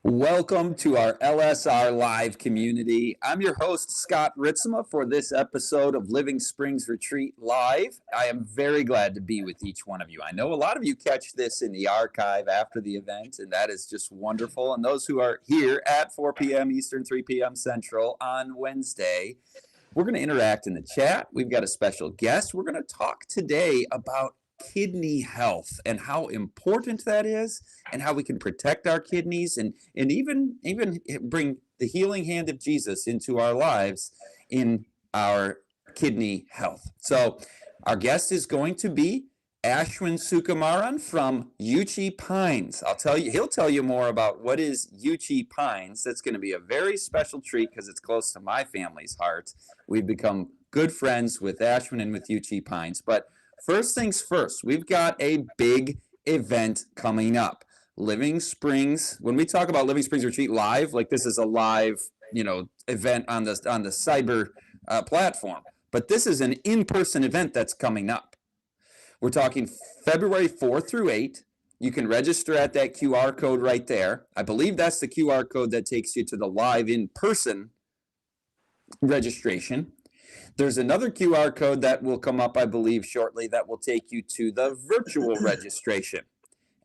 Welcome to our LSR Live community. I'm your host, Scott Ritsema, for this episode of Living Springs Retreat Live. I am very glad to be with each one of you. I know a lot of you catch this in the archive after the event, and that is just wonderful. And those who are here at 4 p.m. Eastern, 3 p.m. Central on Wednesday, we're going to interact in the chat. We've got a special guest. We're going to talk today about kidney health and how important that is and how we can protect our kidneys and even bring the healing hand of Jesus into our lives in our kidney health. So our guest is going to be Ashwin Sukumaran from Uchee Pines. He'll tell you more about what is Uchee Pines. That's going to be a very special treat because it's close to my family's heart. We've become good friends with Ashwin and with Uchee Pines. But first things first, we've got a big event coming up. Living Springs, when we talk about Living Springs Retreat Live, like this is a live, event on the cyber platform. But this is an in-person event that's coming up. We're talking February 4th through 8th. You can register at that QR code right there. I believe that's the QR code that takes you to the live in-person registration. There's another QR code that will come up, I believe, shortly that will take you to the virtual registration.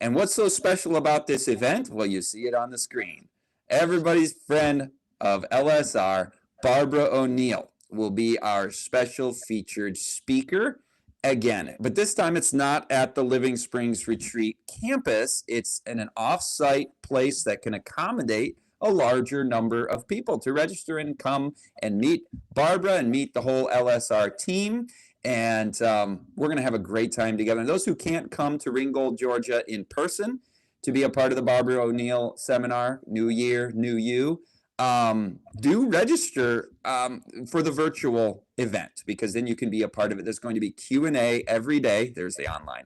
And what's so special about this event? Well, you see it on the screen. Everybody's friend of LSR, Barbara O'Neill, will be our special featured speaker again. But this time it's not at the Living Springs Retreat campus. It's in an off-site place that can accommodate a larger number of people to register and come and meet Barbara and meet the whole LSR team. And we're going to have a great time together. And those who can't come to Ringgold, Georgia in person to be a part of the Barbara O'Neill seminar, New Year, New You, do register for the virtual event because then you can be a part of it. There's going to be Q&A every day. There's the online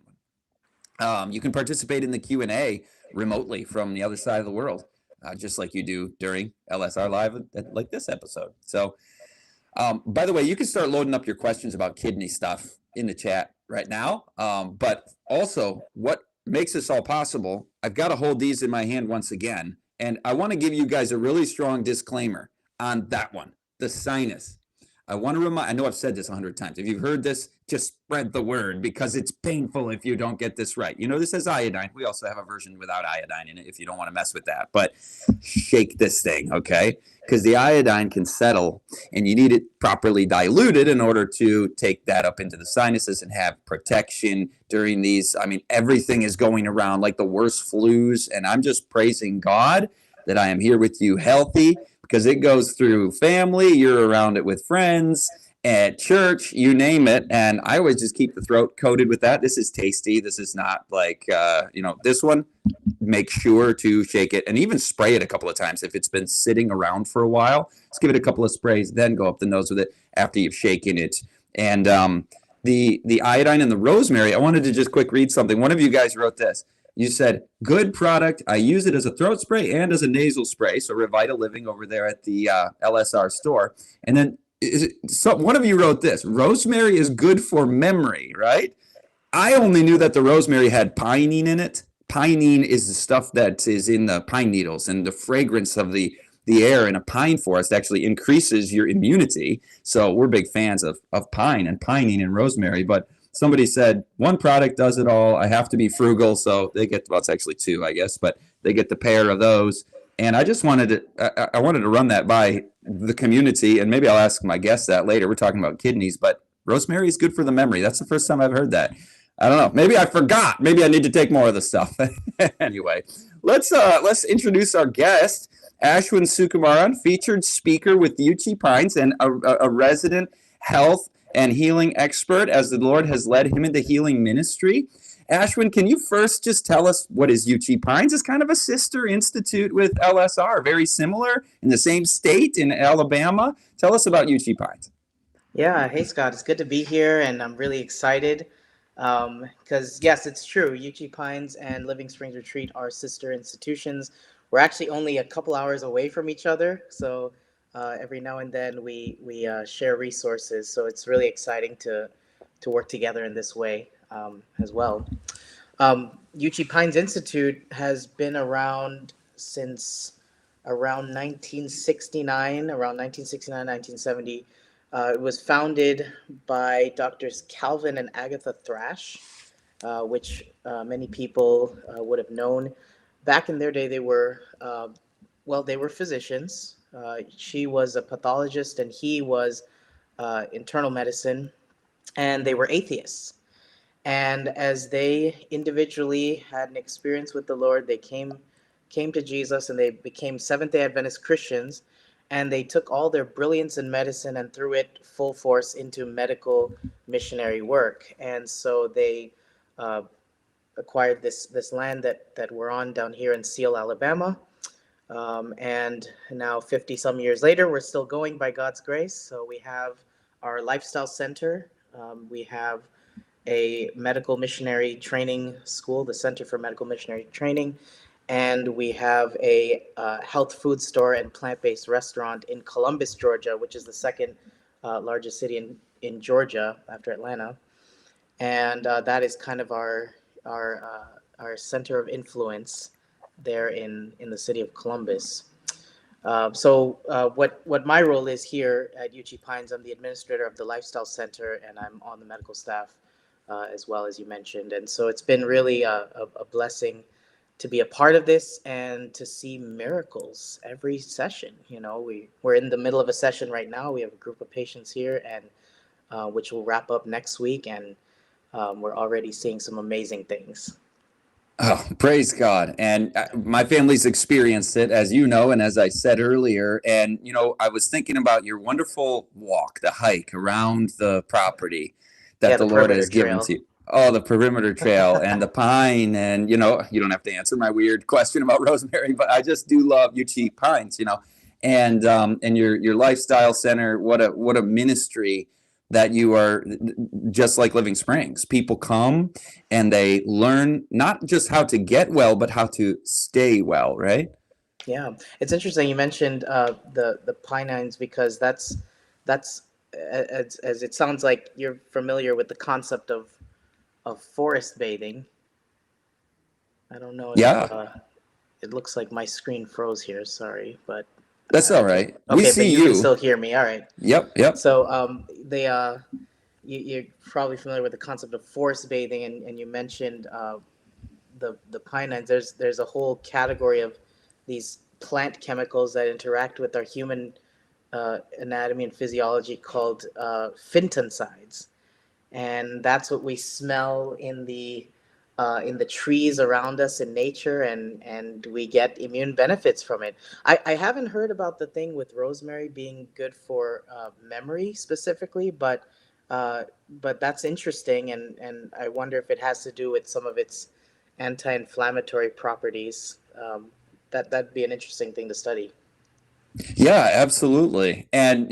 one. You can participate in the Q&A remotely from the other side of the world. Just like you do during LSR Live, like this episode. So, by the way, you can start loading up your questions about kidney stuff in the chat right now. But also, what makes this all possible, I've got to hold these in my hand once again. And I want to give you guys a really strong disclaimer on that one, the sinus. I want to remind, I know I've said this 100 times. If you've heard this, just spread the word because it's painful if you don't get this right. This has iodine. We also have a version without iodine in it if you don't want to mess with that. But shake this thing, okay? Because the iodine can settle and you need it properly diluted in order to take that up into the sinuses and have protection during these. I mean, everything is going around like the worst flus. And I'm just praising God that I am here with you healthy because it goes through family. You're around it with friends, at church, you name it. And I always just keep the throat coated with that. This is tasty. This is not like, this one, make sure to shake it and even spray it a couple of times. If it's been sitting around for a while, let's give it a couple of sprays, then go up the nose with it after you've shaken it. And the iodine and the rosemary, I wanted to just quick read something. One of you guys wrote this. You said, good product. I use it as a throat spray and as a nasal spray. So Revita Living over there at the LSR store. And then one of you wrote this. Rosemary is good for memory, right? I only knew that the rosemary had pinene in it. Pinene is the stuff that is in the pine needles, and the fragrance of the air in a pine forest actually increases your immunity. So we're big fans of pine and pinene and rosemary. But somebody said one product does it all. I have to be frugal, so they get, well, it's actually two, I guess, but they get the pair of those. And I just wanted to, I wanted to run that by the community, and maybe I'll ask my guests that later. We're talking about kidneys, but rosemary is good for the memory. That's the first time I've heard that. I don't know. Maybe I forgot. Maybe I need to take more of the stuff. Anyway, let's introduce our guest, Ashwin Sukumaran, featured speaker with Yuchi Pines and a resident health and healing expert as the Lord has led him into healing ministry. Ashwin, can you first just tell us what is Uchee Pines? It's kind of a sister institute with LSR, very similar in the same state in Alabama. Tell us about Uchee Pines. Yeah, hey Scott, it's good to be here, and I'm really excited because yes, it's true. Uchee Pines and Living Springs Retreat are sister institutions. We're actually only a couple hours away from each other, so every now and then we share resources. So it's really exciting to work together in this way as well. Uchee Pines Institute has been around since around 1969, around 1969, 1970. It was founded by doctors Calvin and Agatha Thrash, which many people would have known. Back in their day, they were, they were physicians. She was a pathologist and he was internal medicine, and they were atheists. And as they individually had an experience with the Lord, they came to Jesus and they became Seventh-day Adventist Christians, and they took all their brilliance in medicine and threw it full force into medical missionary work. And so they uh, acquired this land that we're on down here in Seal, Alabama. And now 50 some years later, we're still going by God's grace. So we have our lifestyle center. We have a medical missionary training school, the Center for Medical Missionary Training, and we have a health food store and plant-based restaurant in Columbus, Georgia, which is the second largest city in Georgia after Atlanta. And that is kind of our center of influence there in the city of Columbus. What my role is here at Uchee Pines, I'm the administrator of the Lifestyle Center, and I'm on the medical staff as well, as you mentioned. And so it's been really a blessing to be a part of this and to see miracles every session. You know, we're in the middle of a session right now. We have a group of patients here, and which will wrap up next week, and we're already seeing some amazing things. Oh, praise God. And my family's experienced it, as you know, and as I said earlier. And, I was thinking about your wonderful walk, the hike around the property that Yeah, the the Lord perimeter has given trail. to you. Oh, the perimeter trail and the pine. And, you don't have to answer my weird question about rosemary, but I just do love Uchee Pines. And your lifestyle center. What a ministry that you are, just like Living Springs. People come and they learn not just how to get well, but how to stay well, right? Yeah, it's interesting you mentioned the pinines, because that's as it sounds like you're familiar with the concept of forest bathing. I don't know if Yeah, it looks like my screen froze here. Sorry, but that's I all can. right. We Okay, but see you can you. still hear me. All right. Yep, yep. So you're probably familiar with the concept of forest bathing, and you mentioned the pinines. There's a whole category of these plant chemicals that interact with our human anatomy and physiology called phytoncides, and that's what we smell in the trees around us in nature, and we get immune benefits from it. I haven't heard about the thing with rosemary being good for memory specifically, but that's interesting, and I wonder if it has to do with some of its anti-inflammatory properties. That'd be an interesting thing to study. Yeah, absolutely. And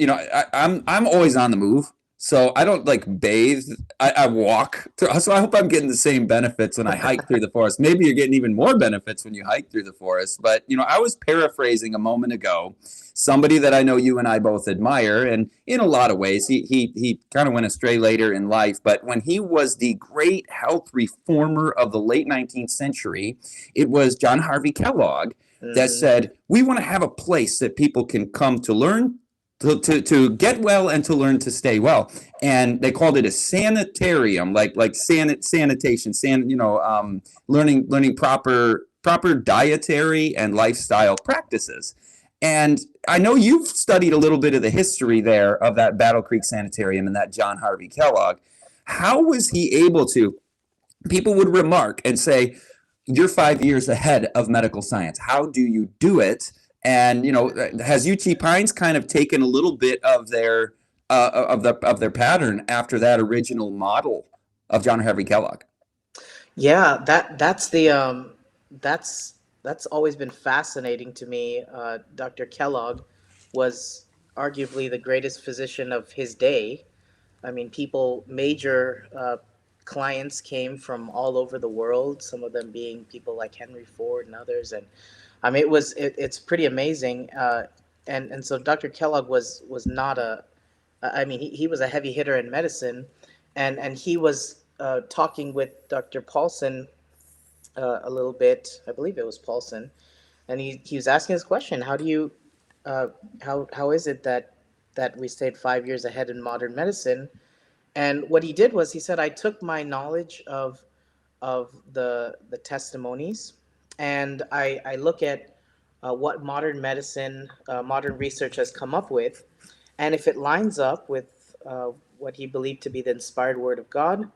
I'm always on the move. So I don't like bathe. I walk through. So I hope I'm getting the same benefits when I hike through the forest. Maybe you're getting even more benefits when you hike through the forest. But I was paraphrasing a moment ago somebody that I know you and I both admire, and in a lot of ways, he kind of went astray later in life. But when he was the great health reformer of the late 19th century, it was John Harvey Kellogg that Hmm. said, we want to have a place that people can come to learn, to get well, and to learn to stay well. And they called it a sanitarium, like sanitation, learning proper dietary and lifestyle practices. And I know you've studied a little bit of the history there of that Battle Creek Sanitarium and that John Harvey Kellogg. How was he able to? People would remark and say, you're 5 years ahead of medical science. How do you do it? And has Uchee Pines kind of taken a little bit of their pattern after that original model of John Harvey Kellogg? Yeah, that's that's always been fascinating to me. Dr. Kellogg was arguably the greatest physician of his day. I mean, major clients came from all over the world. Some of them being people like Henry Ford and others, and I mean, it's pretty amazing. And so Dr. Kellogg was not a, I mean, he was a heavy hitter in medicine, and he was talking with Dr. Paulson a little bit. I believe it was Paulson, and he was asking this question: how do you, uh, how is it that we stayed 5 years ahead in modern medicine? And what he did was he said, I took my knowledge of the testimonies, and I look at what modern medicine, modern research has come up with, and if it lines up with what he believed to be the inspired word of God,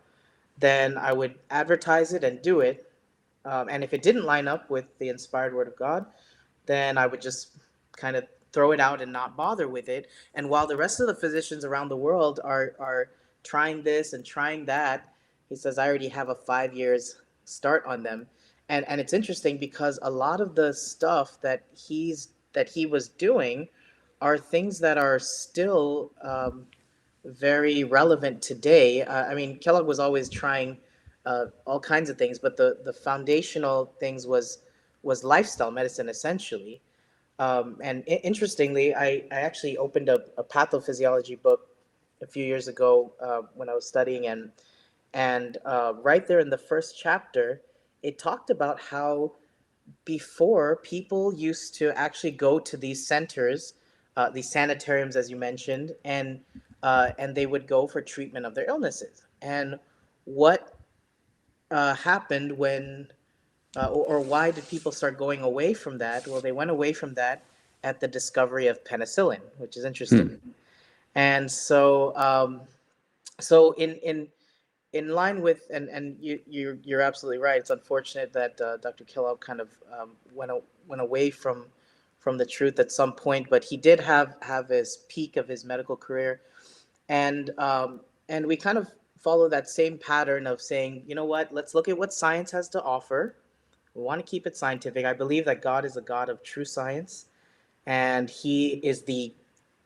then I would advertise it and do it. And if it didn't line up with the inspired word of God, then I would just kind of throw it out and not bother with it. And while the rest of the physicians around the world are trying this and trying that, he says, I already have a 5 years start on them. And it's interesting because a lot of the stuff that he was doing are things that are still very relevant today. I mean, Kellogg was always trying all kinds of things, but the foundational things was lifestyle medicine essentially. And interestingly, I actually opened a pathophysiology book a few years ago when I was studying, and right there in the first chapter, it talked about how before people used to actually go to these centers, these sanitariums, as you mentioned, and they would go for treatment of their illnesses. And what happened when, or why did people start going away from that? Well, they went away from that at the discovery of penicillin, which is interesting. And so, so in line with, and you're absolutely right. It's unfortunate that Dr. Kellogg kind of went away from the truth at some point, but he did have his peak of his medical career, and we kind of follow that same pattern of saying, you know what, let's look at what science has to offer. We want to keep it scientific. I believe that God is a God of true science, and He is the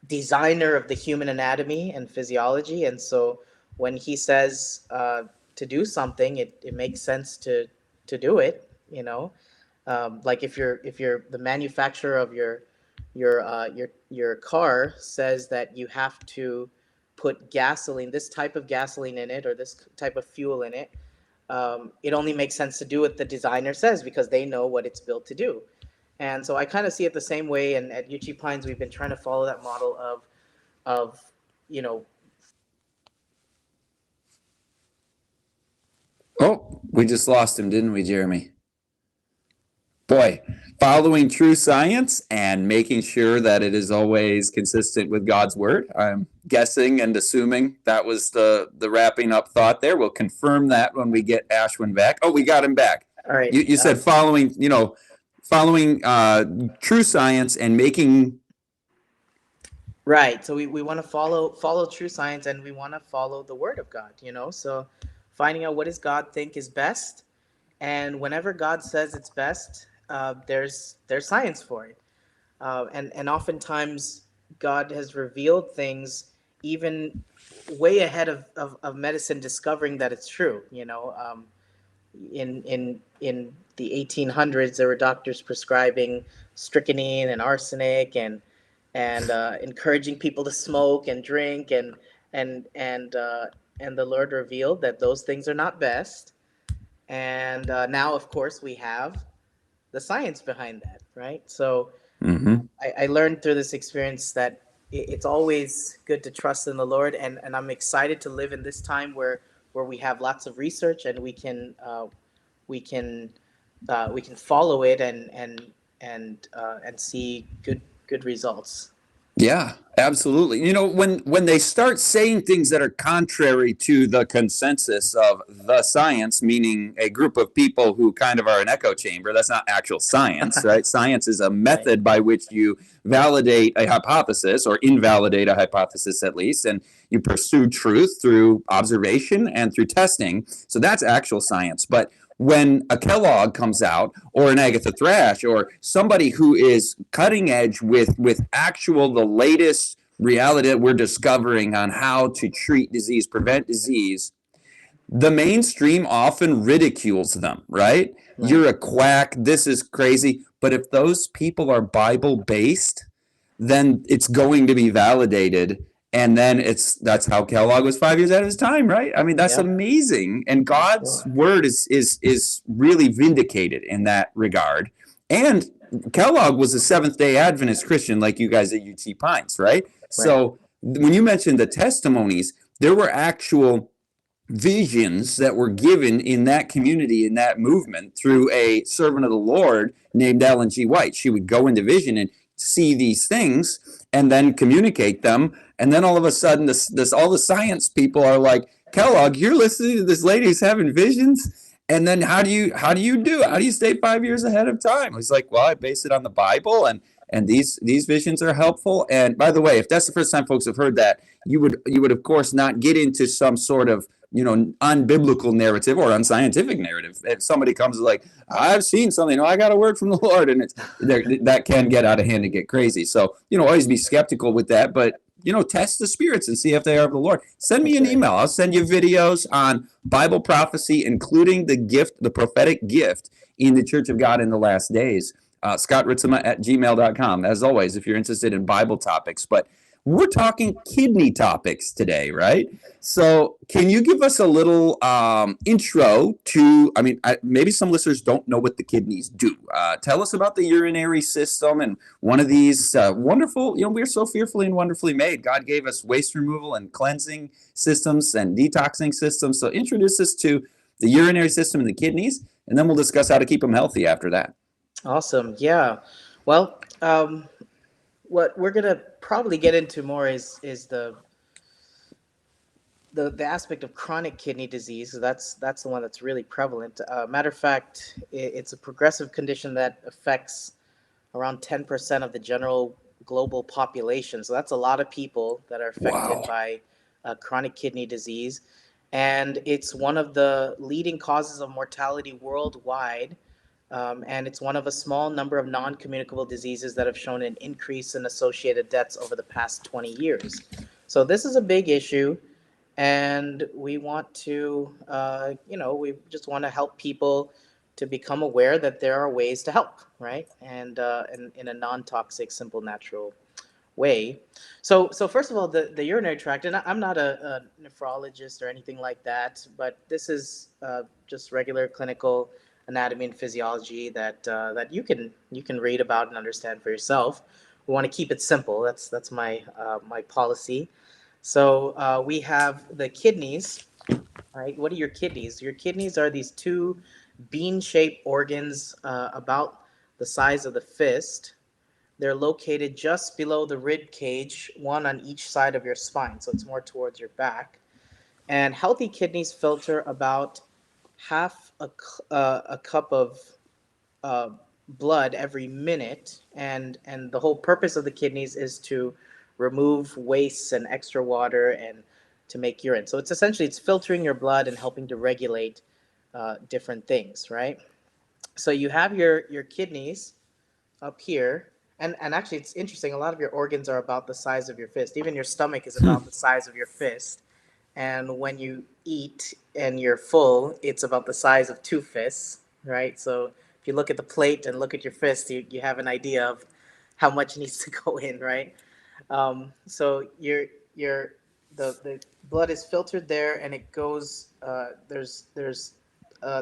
designer of the human anatomy and physiology. And so when He says to do something, it makes sense to do it. You know, like if you're the manufacturer of your car says that you have to put gasoline, this type of gasoline in it, or this type of fuel in it, it only makes sense to do what the designer says because they know what it's built to do. And so I kind of see it the same way. And at Uchee Pines, we've been trying to follow that model of you know. Oh, we just lost him, didn't we, Jeremy? Boy, following true science and making sure that it is always consistent with God's word. I'm guessing and assuming that was the wrapping up thought there. We'll confirm that when we get Ashwin back. Oh, we got him back. All right. You said following true science and making. Right. So we want to follow true science, and we want to follow the word of God, you know? So finding out what does God think is best, and whenever God says it's best, there's science for it. And oftentimes God has revealed things even way ahead of medicine discovering that it's true, you know. In the 1800s, there were doctors prescribing strychnine and arsenic, and encouraging people to smoke and drink, and the Lord revealed that those things are not best. And now, of course, we have the science behind that, right? So I learned through this experience that it's always good to trust in the Lord, and I'm excited to live in this time where we have lots of research, and we can follow it and see good results. Yeah, absolutely. You know, when they start saying things that are contrary to the consensus of the science, meaning a group of people who kind of are an echo chamber, that's not actual science, right? Science is a method by which you validate a hypothesis or invalidate a hypothesis at least, and you pursue truth through observation and through testing. So that's actual science. But when a Kellogg comes out, or an Agatha Thrash, or somebody who is cutting edge with actual the latest reality that we're discovering on how to treat disease, prevent disease, the mainstream often ridicules them, right? You're a quack, this is crazy. But if those people are Bible-based, then it's going to be validated. And then that's how Kellogg was 5 years out of his time, right? I mean, that's amazing. And God's word is really vindicated in that regard. And Kellogg was a Seventh-day Adventist Christian, like you guys at Uchee Pines, right? Right. So when you mentioned the testimonies, there were actual visions that were given in that community, in that movement, through a servant of the Lord named Ellen G. White. She would go into vision and see these things and then communicate them. And then all of a sudden, this all the science people are like, Kellogg, you're listening to this lady who's having visions. And then how do you do it? How do you stay 5 years ahead of time? He's like, well, I base it on the Bible, and these visions are helpful. And by the way, if that's the first time folks have heard that, you would of course not get into some sort of unbiblical narrative or unscientific narrative. If somebody comes like, I've seen something, I got a word from the Lord, and that can get out of hand and get crazy. So always be skeptical with that, but test the spirits and see if they are of the Lord. Send me an email. I'll send you videos on Bible prophecy, including the prophetic gift in the Church of God in the last days. Scott Ritsema at gmail.com. As always, if you're interested in Bible topics, but we're talking kidney topics today, right? So can you give us a little intro to, maybe some listeners don't know what the kidneys do. Tell us about the urinary system and one of these wonderful, we're so fearfully and wonderfully made. God gave us waste removal and cleansing systems and detoxing systems. So introduce us to the urinary system and the kidneys, and then we'll discuss how to keep them healthy after that. Awesome. Yeah. Well, what we're gonna probably get into more is the aspect of chronic kidney disease. So that's the one that's really prevalent. Matter of fact, it's a progressive condition that affects around 10% of the general global population. So that's a lot of people that are affected by chronic kidney disease, and it's one of the leading causes of mortality worldwide. And it's one of a small number of non-communicable diseases that have shown an increase in associated deaths over the past 20 years. So this is a big issue, and we want to, we just want to help people to become aware that there are ways to help, right? And in a non-toxic, simple, natural way. So first of all, the urinary tract, and I'm not a nephrologist or anything like that, but this is just regular clinical anatomy and physiology that you can read about and understand for yourself. We want to keep it simple. That's my my policy. So we have the kidneys, right? What are your kidneys? Your kidneys are these two bean-shaped organs about the size of the fist. They're located just below the rib cage, one on each side of your spine, so it's more towards your back. And healthy kidneys filter about half a cup of uh, blood every minute, and the whole purpose of the kidneys is to remove wastes and extra water and to make urine. So it's filtering your blood and helping to regulate different things, right? So you have your kidneys up here, and actually it's interesting. A lot of your organs are about the size of your fist. Even your stomach is about the size of your fist. And when you eat and you're full, it's about the size of two fists, right? So if you look at the plate and look at your fist, you have an idea of how much needs to go in, right? So the blood is filtered there, and it goes. There's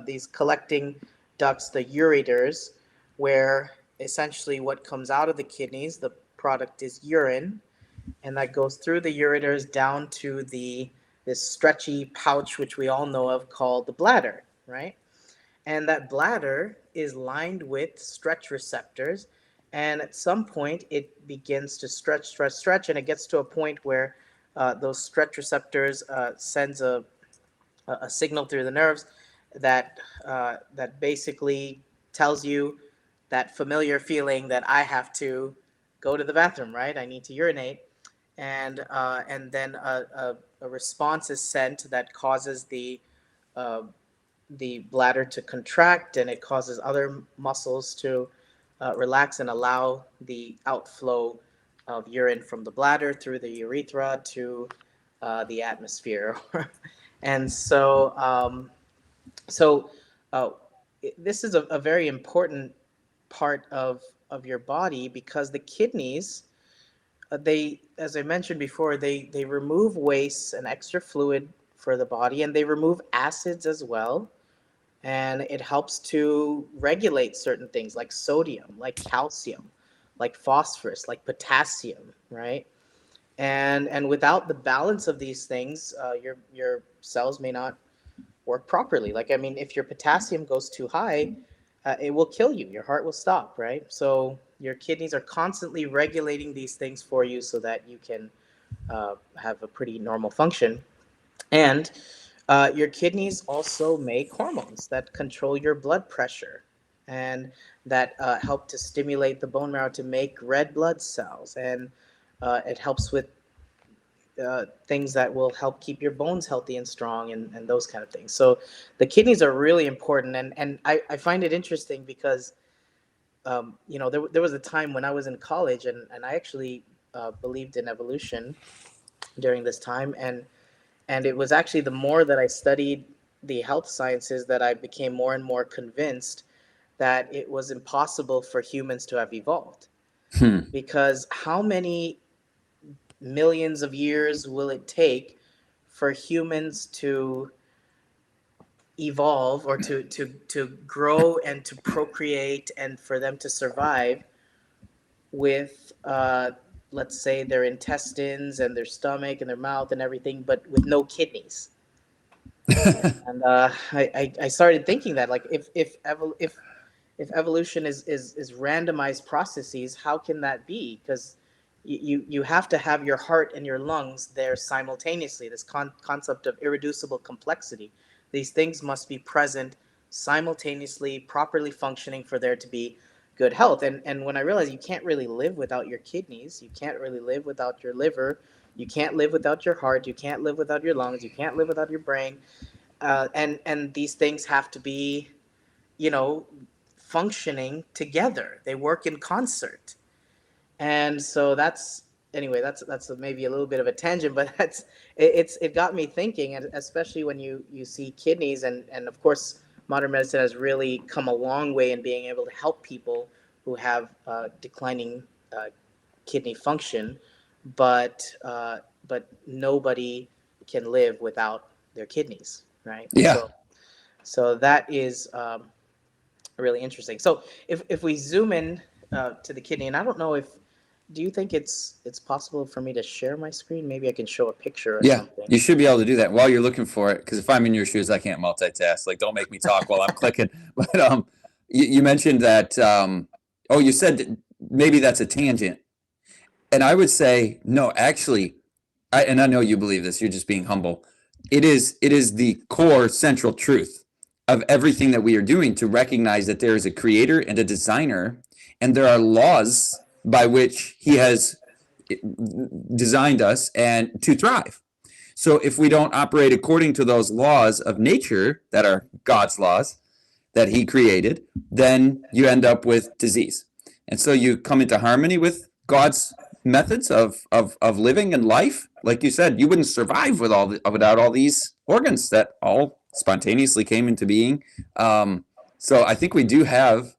these collecting ducts, the ureters, where essentially what comes out of the kidneys, the product is urine, and that goes through the ureters down to this stretchy pouch, which we all know of, called the bladder, right? And that bladder is lined with stretch receptors. And at some point, it begins to stretch, and it gets to a point where those stretch receptors sends a signal through the nerves that basically tells you that familiar feeling that I have to go to the bathroom, right? I need to urinate, and then a response is sent that causes the bladder to contract, and it causes other muscles to relax and allow the outflow of urine from the bladder through the urethra to the atmosphere. And so uh, this is a very important part of your body, because the kidneys, they, as I mentioned before, they remove waste and extra fluid for the body, and they remove acids as well. and it helps to regulate certain things like sodium, like calcium, like phosphorus, like potassium, right? And without the balance of these things, your cells may not work properly. Like, I mean, if your potassium goes too high, it will kill you. Your heart will stop, right? So your kidneys are constantly regulating these things for you so that you can have a pretty normal function. And your kidneys also make hormones that control your blood pressure and that help to stimulate the bone marrow to make red blood cells. And it helps with things that will help keep your bones healthy and strong and those kind of things. So the kidneys are really important. And I find it interesting because, there was a time when I was in college and I actually believed in evolution during this time. And it was actually the more that I studied the health sciences that I became more and more convinced that it was impossible for humans to have evolved. Hmm. Because how many millions of years will it take for humans to evolve or to grow and to procreate and for them to survive with let's say their intestines and their stomach and their mouth and everything, but with no kidneys? And I started thinking that, like, if evolution is randomized processes, how can that be? Because you have to have your heart and your lungs there simultaneously. This concept of irreducible complexity. These things must be present simultaneously, properly functioning for there to be good health. And when I realized you can't really live without your kidneys, you can't really live without your liver, you can't live without your heart, you can't live without your lungs, you can't live without your brain, and these things have to be, you know, functioning together. They work in concert. And so that's, anyway, that's maybe a little bit of a tangent, but it got me thinking, and especially when you see kidneys, and of course modern medicine has really come a long way in being able to help people who have declining uh, kidney function, but nobody can live without their kidneys, right? Yeah. So that is really interesting. So if we zoom in to the kidney, and I don't know if, do you think it's possible for me to share my screen? Maybe I can show a picture or Yeah, something. you should be able to do that while you're looking for it. Because if I'm in your shoes, I can't multitask. Like, don't make me talk while I'm clicking. But you mentioned that. Oh, you said that maybe that's a tangent, and I would say no. Actually, and I know you believe this. You're just being humble. It is the core central truth of everything that we are doing to recognize that there is a creator and a designer, and there are laws by which he has designed us and to thrive. So if we don't operate according to those laws of nature that are God's laws that he created, then you end up with disease. And so you come into harmony with God's methods of living and life. Like you said, you wouldn't survive without all these organs that all spontaneously came into being. So I think we do have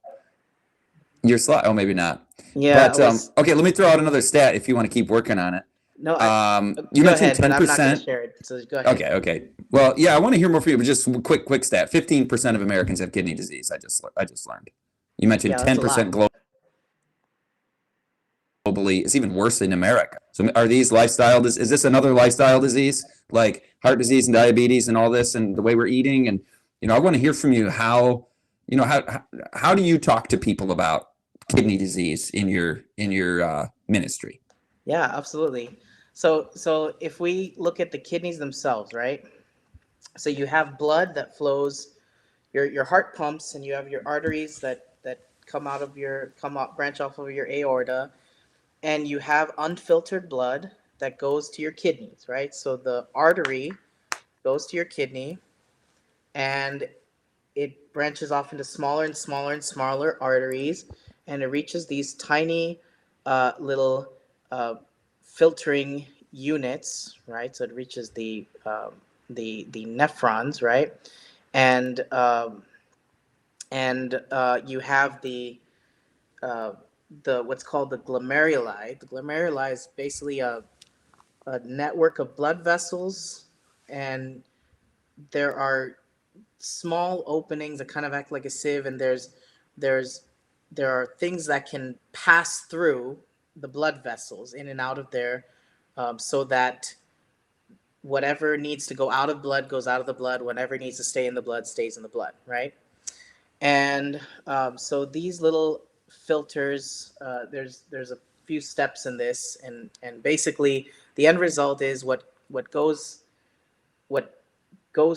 your slide. Oh, maybe not. Yeah, I But was, okay, let me throw out another stat if you want to keep working on it. no, You go mentioned ahead, but ten I'm not going to percent. share it. So go ahead. Okay. Well, yeah, I want to hear more from you, but just quick stat: 15% of Americans have kidney disease. I just learned. You mentioned Yeah, that's a lot. 10% globally. It's even worse in America. So, are these lifestyle? Is this another lifestyle disease like heart disease and diabetes and all this, and the way we're eating? And I want to hear from you how how do you talk to people about kidney disease in your ministry? Yeah, absolutely. So if we look at the kidneys themselves, right? So you have blood that flows, your heart pumps, and you have your arteries that come out, branch off of your aorta, and you have unfiltered blood that goes to your kidneys, right? So the artery goes to your kidney, and it branches off into smaller and smaller and smaller arteries, and it reaches these tiny little uh, filtering units, right? So it reaches the nephrons, right? And you have uh, the what's called the glomeruli. The glomeruli is basically a network of blood vessels, and there are small openings that kind of act like a sieve, and there's there are things that can pass through the blood vessels in and out of there, so that whatever needs to go out of blood goes out of the blood. Whatever needs to stay in the blood stays in the blood, right? And so these little filters, there's a few steps in this, and basically the end result is what goes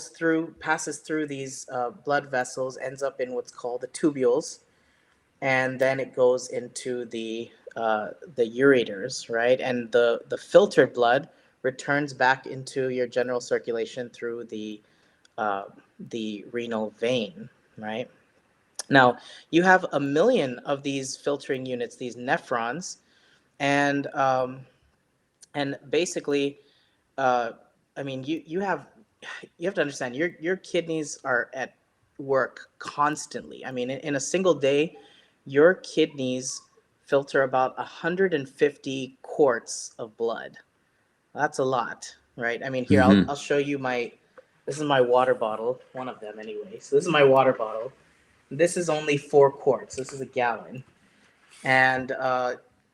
through, passes through these blood vessels, ends up in what's called the tubules, and then it goes into the ureters, right? And the filtered blood returns back into your general circulation through uh, the renal vein, right? Now, you have a million of these filtering units, these nephrons, and basically, uh, I mean, you have to understand your kidneys are at work constantly. I mean, in a single day, your kidneys filter about 150 quarts of blood. That's a lot, right? I mean, here Mm-hmm. I'll show you my. This is my water bottle, one of them anyway. So this is my water bottle. This is only 4 quarts. This is a gallon, and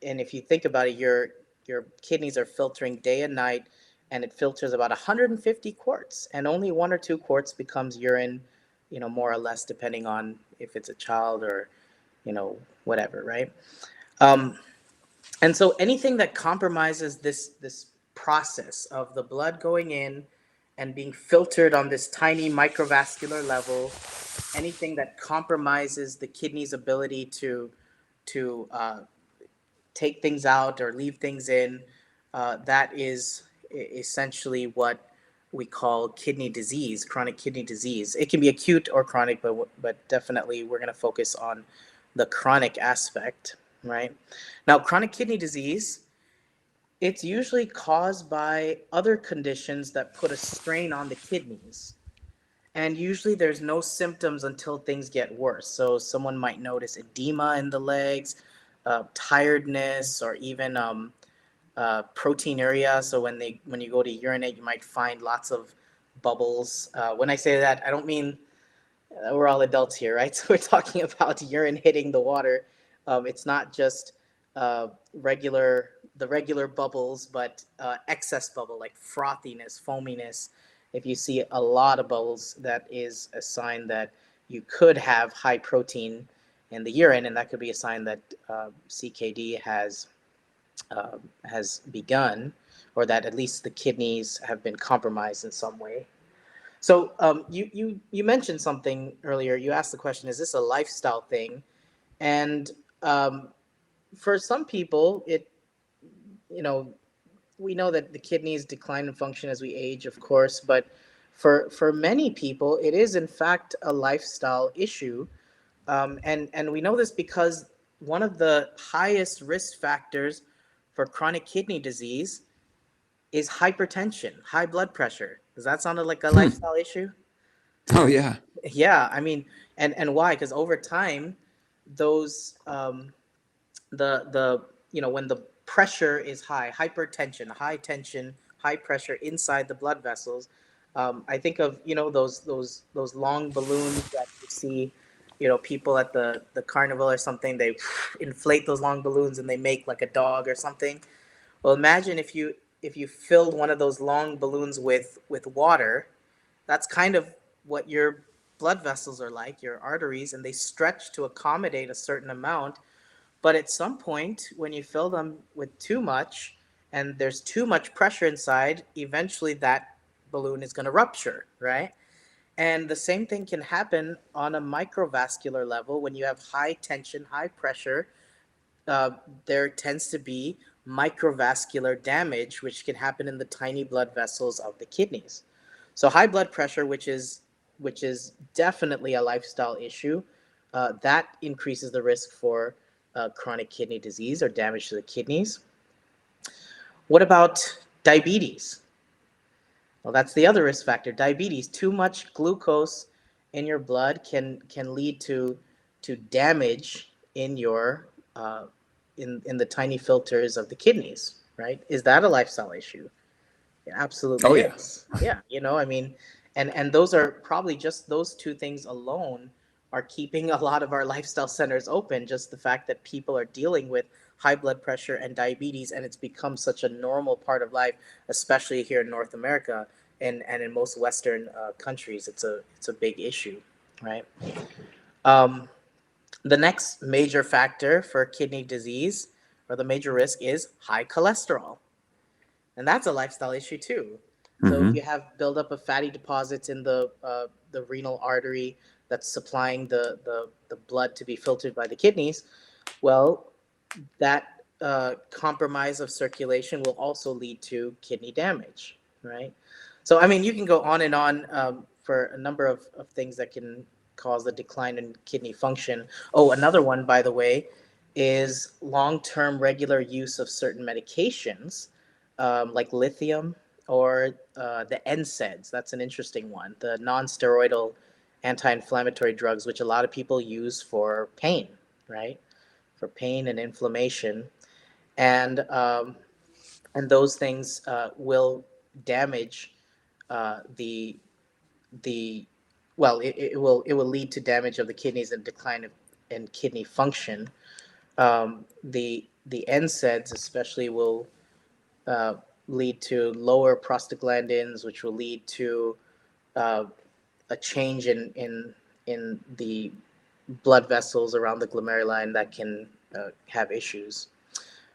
if you think about it, your kidneys are filtering day and night, and it filters about 150 quarts, and only 1 or 2 quarts becomes urine, more or less, depending on if it's a child or whatever, right? Um, and so anything that compromises this process of the blood going in and being filtered on this tiny microvascular level, anything that compromises the kidney's ability to take things out or leave things in, that is essentially what we call kidney disease, chronic kidney disease. It can be acute or chronic, but definitely we're going to focus on the chronic aspect, right? Now, chronic kidney disease, it's usually caused by other conditions that put a strain on the kidneys. And usually there's no symptoms until things get worse. So someone might notice edema in the legs, tiredness, or even proteinuria. So when you go to urinate, you might find lots of bubbles. When I say that, I don't mean we're all adults here, right? So we're talking about urine hitting the water. It's not just regular the regular bubbles, but excess bubble like frothiness, foaminess. If you see a lot of bubbles, that is a sign that you could have high protein in the urine, and that could be a sign that CKD has begun, or that at least the kidneys have been compromised in some way. So you mentioned something earlier. You asked the question, is this a lifestyle thing? And um, for some people, you know, we know that the kidneys decline in function as we age, of course, but for many people, it is in fact a lifestyle issue. And we know this because one of the highest risk factors for chronic kidney disease is hypertension, high blood pressure. Does that sound like a Hmm. lifestyle issue? Oh yeah. Yeah, I mean, and why? Because over time, those the when the pressure is high, hypertension, high tension, high pressure inside the blood vessels. I think of those long balloons that you see, people at the carnival or something. They inflate those long balloons and they make like a dog or something. Well, imagine if you filled one of those long balloons with water. That's kind of what your blood vessels are like, your arteries, and they stretch to accommodate a certain amount. But at some point, when you fill them with too much and there's too much pressure inside, eventually that balloon is going to rupture, right? And the same thing can happen on a microvascular level when you have high tension, high pressure. Uh, there tends to be microvascular damage, which can happen in the tiny blood vessels of the kidneys. So high blood pressure, which is definitely a lifestyle issue, that increases the risk for chronic kidney disease or damage to the kidneys. What about diabetes? Well, that's the other risk factor. Diabetes, too much glucose in your blood can lead to damage in your in the tiny filters of the kidneys, right? Is that a lifestyle issue? It Oh absolutely yeah. is. Yeah, I mean, And those are probably just those two things alone are keeping a lot of our lifestyle centers open. Just the fact that people are dealing with high blood pressure and diabetes, and it's become such a normal part of life, especially here in North America and in most Western countries. It's a big issue, right? Um, the next major factor for kidney disease, or the major risk, is high cholesterol, and that's a lifestyle issue too. So if Mm-hmm. you have buildup of fatty deposits in the renal artery that's supplying the blood to be filtered by the kidneys, well, that compromise of circulation will also lead to kidney damage, right? So I mean, you can go on and on for a number of things that can cause a decline in kidney function. Oh, another one, by the way, is long-term regular use of certain medications, like lithium or the NSAIDs. That's an interesting one. The non-steroidal anti-inflammatory drugs, which a lot of people use for pain, right? For pain and inflammation, and those things will damage the the well, it will lead to damage of the kidneys and decline of in kidney function. The NSAIDs especially will uh, lead to lower prostaglandins, which will lead to uh, a change in the blood vessels around the glomeruli that can have issues.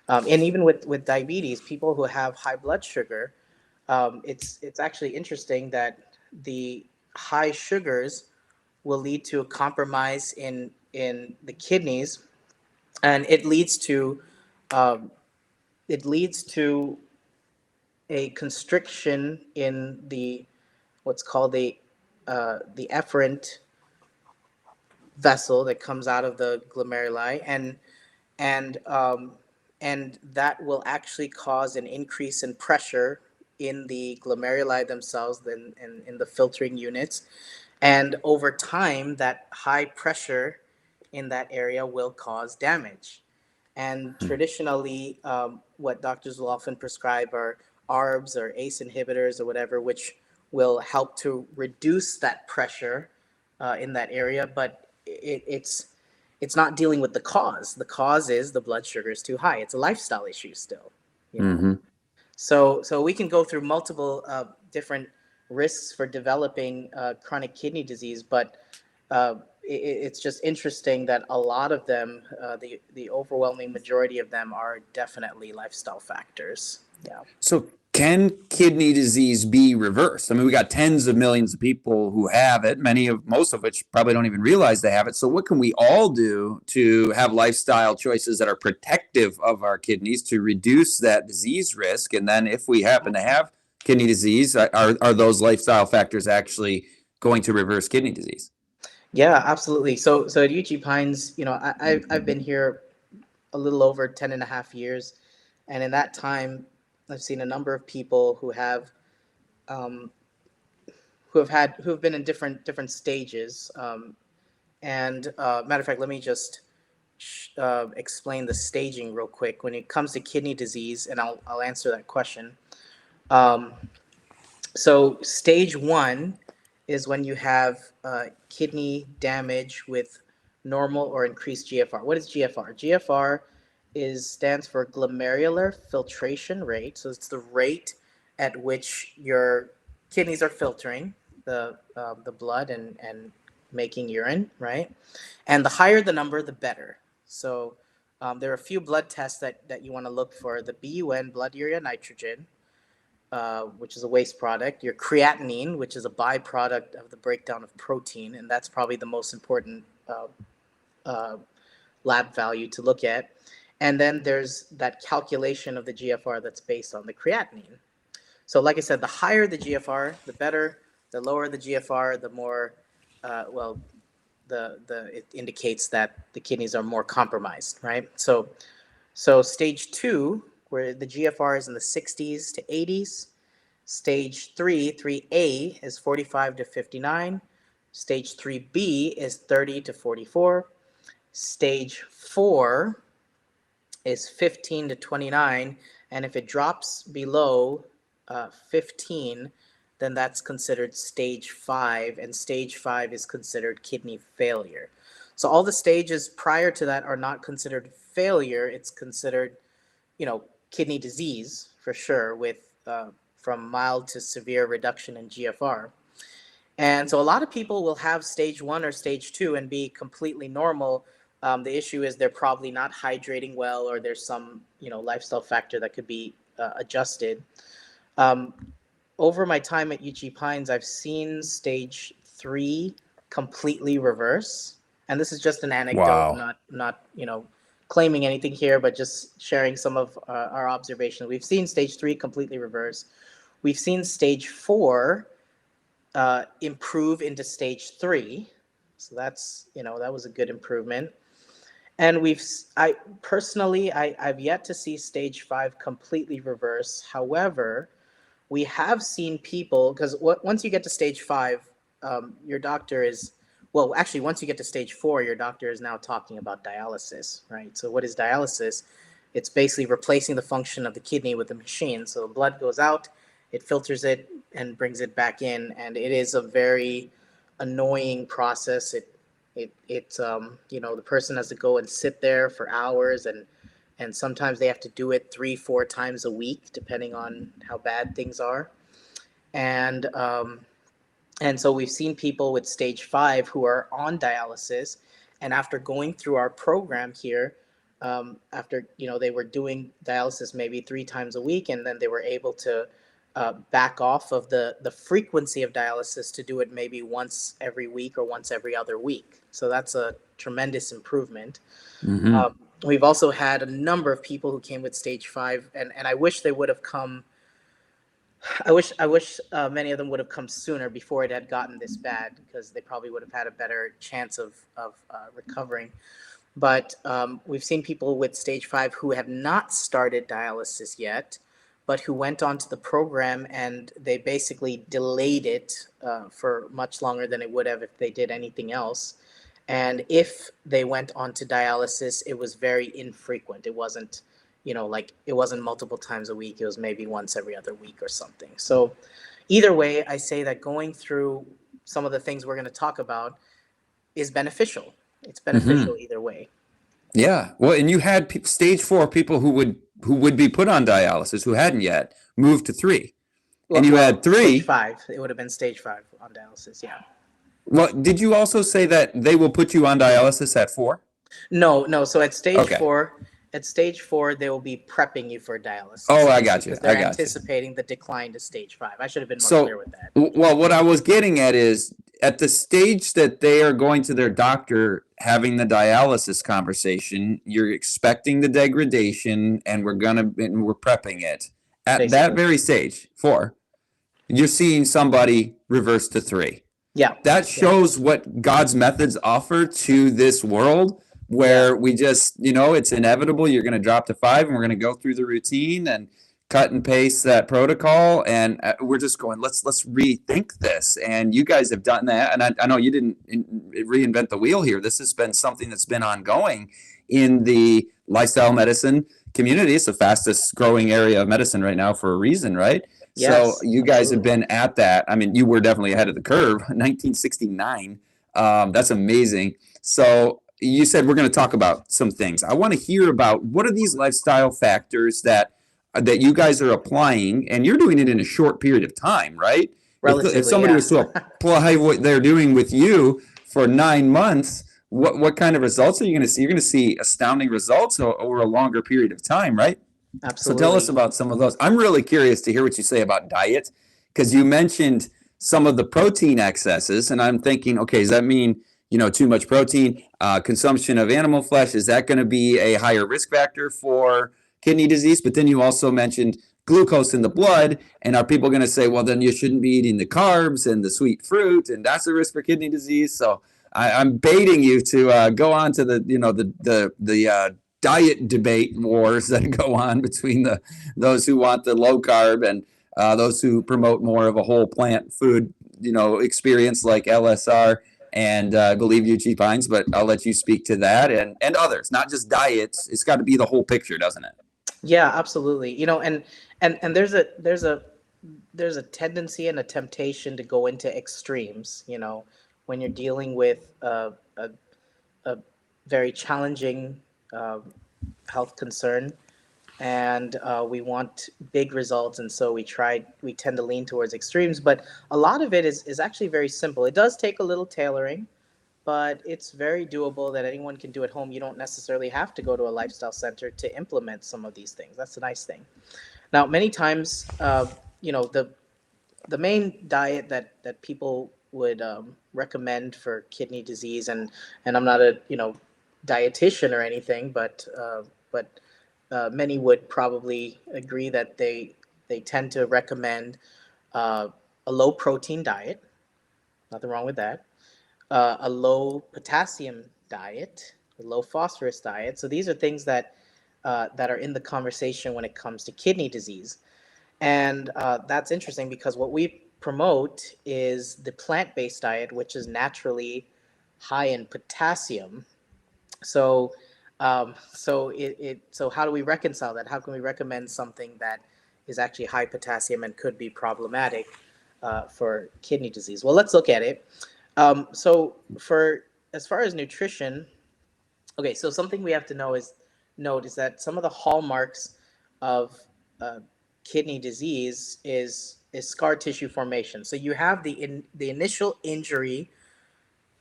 And even with diabetes, people who have high blood sugar, it's actually interesting that the high sugars will lead to a compromise in the kidneys, and um, it leads to a constriction in the what's called the efferent vessel that comes out of the glomeruli, and and that will actually cause an increase in pressure in the glomeruli themselves, then in the filtering units, and over time that high pressure in that area will cause damage. And traditionally, what doctors will often prescribe are ARBs or ACE inhibitors or whatever, which will help to reduce that pressure in that area. But it's not dealing with the cause. The cause is the blood sugar is too high. It's a lifestyle issue still, you know. Mm-hmm. So we can go through multiple different risks for developing chronic kidney disease, but it's just interesting that a lot of them, the overwhelming majority of them, are definitely lifestyle factors. Yeah. So can kidney disease be reversed? I mean, we got tens of millions of people who have it, most of which probably don't even realize they have it. So what can we all do to have lifestyle choices that are protective of our kidneys to reduce that disease risk? And then if we happen to have kidney disease, are those lifestyle factors actually going to reverse kidney disease? Yeah, absolutely. So at Uchee Pines, I've been here a little over 10 and a half years. And in that time, I've seen a number of people um, who have been in different stages. And matter of fact, let me just explain the staging real quick when it comes to kidney disease, and I'll answer that question. Um, so stage one is when you have kidney damage with normal or increased GFR. What is GFR? GFR stands for glomerular filtration rate. So it's the rate at which your kidneys are filtering the blood and making urine, right? And the higher the number, the better. So there are a few blood tests that you want to look for: the BUN, blood urea nitrogen, which is a waste product; your creatinine, which is a byproduct of the breakdown of protein, and that's probably the most important uh, lab value to look at. And then there's that calculation of the GFR that's based on the creatinine. So, like I said, the higher the GFR, the better. The lower the GFR, the more, well, it indicates that the kidneys are more compromised, right? So stage two, where the GFR is in the 60s to 80s. Stage 3A, is 45 to 59. Stage 3B is 30 to 44. Stage 4 is 15 to 29. And if it drops below 15, then that's considered stage 5, and stage 5 is considered kidney failure. So all the stages prior to that are not considered failure. It's considered, kidney disease for sure, with from mild to severe reduction in GFR. And so a lot of people will have stage 1 or stage 2 and be completely normal. The issue is they're probably not hydrating well, or there's some, lifestyle factor that could be adjusted. Um, Over my time at Uchee Pines, I've seen stage 3 completely reverse. And this is just an anecdote, Wow. not claiming anything here, but just sharing some of our observations. We've seen stage 3 completely reverse. We've seen stage 4 improve into stage 3. So that's, that was a good improvement. And I've yet to see stage 5 completely reverse. However, we have seen people, because once you get to stage 5, your doctor is, well, actually, once you get to stage 4, your doctor is now talking about dialysis, right? So what is dialysis? It's basically replacing the function of the kidney with a machine. So blood goes out, it filters it and brings it back in, and it is a very annoying process. The person has to go and sit there for hours, and sometimes they have to do it 3-4 times a week, depending on how bad things are. And so we've seen people with stage 5 who are on dialysis, and after going through our program here, after they were doing dialysis maybe 3 times a week, and then they were able to back off of the frequency of dialysis to do it maybe once every week or once every other week. So that's a tremendous improvement. Mm-hmm. We've also had a number of people who came with stage 5, and I wish they would have come. I wish many of them would have come sooner, before it had gotten this bad, because they probably would have had a better chance of recovering. But we've seen people with stage 5 who have not started dialysis yet, but who went onto the program, and they basically delayed it for much longer than it would have if they did anything else. And if they went onto dialysis, it was very infrequent. It wasn't, it wasn't multiple times a week. It was maybe once every other week or something. So either way, I say that going through some of the things we're going to talk about is beneficial. It's beneficial either way. Yeah. Well, and you had stage 4 people who would be put on dialysis who hadn't yet moved to 3, and you had 3. Stage 5. It would have been stage 5 on dialysis. Yeah. Well, did you also say that they will put you on dialysis at 4? No. So at stage Okay. 4, they will be prepping you for dialysis. Oh, I got you. Because they're anticipating the decline to stage 5. I should have been more clear with that. Well, what I was getting at is, at the stage that they are going to their doctor having the dialysis conversation, you're expecting the degradation, and we're prepping it. At Basically. that very stage, 4, you're seeing somebody reverse to 3. Yeah. That shows what God's methods offer to this world, where we just, it's inevitable. You're going to drop to 5, and we're going to go through the routine and cut and paste that protocol. And we're just going, let's rethink this. And you guys have done that. And I know you didn't reinvent the wheel here. This has been something that's been ongoing in the lifestyle medicine community. It's the fastest growing area of medicine right now for a reason, right? Yes, so you guys have been at that. I mean, you were definitely ahead of the curve. 1969. That's amazing. So you said we're going to talk about some things. I want to hear about, what are these lifestyle factors that you guys are applying, and you're doing it in a short period of time, right? Relatively, if somebody was to apply what they're doing with you for 9 months, what kind of results are you going to see? You're going to see astounding results over a longer period of time, right? Absolutely. So tell us about some of those. I'm really curious to hear what you say about diet, because you mentioned some of the protein excesses, and I'm thinking, okay, does that mean, too much protein, consumption of animal flesh? Is that going to be a higher risk factor for kidney disease? But then you also mentioned glucose in the blood, and are people going to say, well, then you shouldn't be eating the carbs and the sweet fruit, and that's a risk for kidney disease? So I'm baiting you to go on to the diet debate wars that go on between those who want the low carb and those who promote more of a whole plant food, experience like LSR and I believe Yuchi Pines. But I'll let you speak to that and others, not just diets. It's got to be the whole picture, doesn't it? Yeah, absolutely. And there's a there's a tendency and a temptation to go into extremes, when you're dealing with a very challenging health concern, and we want big results, and so we tend to lean towards extremes. But a lot of it is actually very simple. It does take a little tailoring, but it's very doable that anyone can do at home. You don't necessarily have to go to a lifestyle center to implement some of these things. That's the nice thing. Now, many times, the main diet that people would recommend for kidney disease, and I'm not a dietitian or anything, but many would probably agree that they tend to recommend uh, a low protein diet. Nothing wrong with that. A low potassium diet, a low phosphorus diet. So these are things that are in the conversation when it comes to kidney disease. And that's interesting because what we promote is the plant-based diet, which is naturally high in potassium. So, so how do we reconcile that? How can we recommend something that is actually high potassium and could be problematic for kidney disease? Well, let's look at it. So, for as far as nutrition, okay, so something we have to note is that some of the hallmarks of uh, kidney disease is scar tissue formation. So you have the initial injury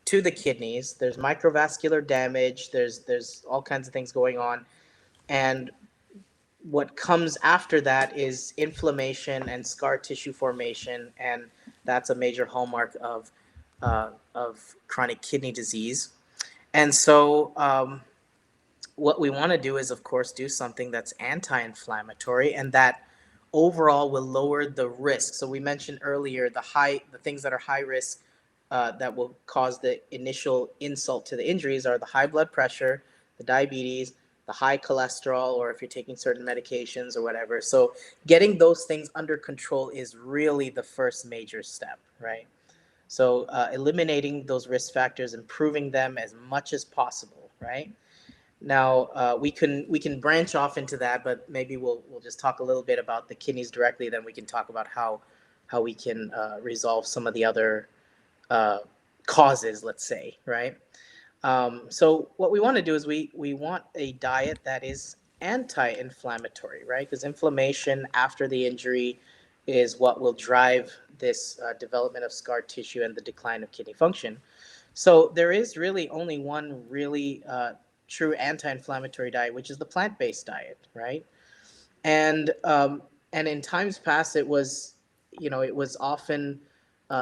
to the kidneys. There's microvascular damage. There's all kinds of things going on, and what comes after that is inflammation and scar tissue formation, and that's a major hallmark of chronic kidney disease. And so, what we want to do is, of course, do something that's anti-inflammatory and that overall will lower the risk. So we mentioned earlier the things that are high risk that will cause the initial insult to the injuries are the high blood pressure, the diabetes, the high cholesterol, or if you're taking certain medications or whatever. So getting those things under control is really the first major step, right? So eliminating those risk factors, improving them as much as possible, right? Now we can branch off into that, but maybe we'll just talk a little bit about the kidneys directly. Then we can talk about how we can resolve some of the other uh, causes, let's say, right? So what we want to do is we want a diet that is anti-inflammatory, right? Because inflammation after the injury is what will drive this development of scar tissue and the decline of kidney function. So there is really only one really true anti-inflammatory diet, which is the plant-based diet, right? And in times past, it was often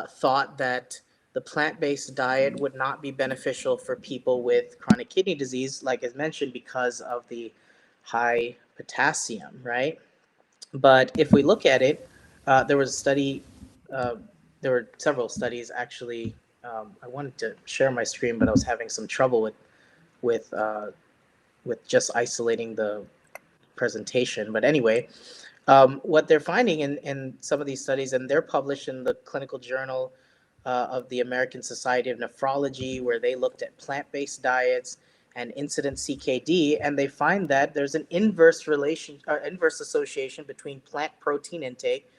thought that the plant-based diet would not be beneficial for people with chronic kidney disease, like as mentioned, because of the high potassium, right? But if we look at it, there was a study. Uh, there were several studies actually. I wanted to share my screen, but I was having some trouble with uh, with just isolating the presentation. But anyway, what they're finding in some of these studies, and they're published in the Clinical Journal of the American Society of Nephrology, where they looked at plant-based diets and incident CKD, and they find that there's an inverse association between plant protein intake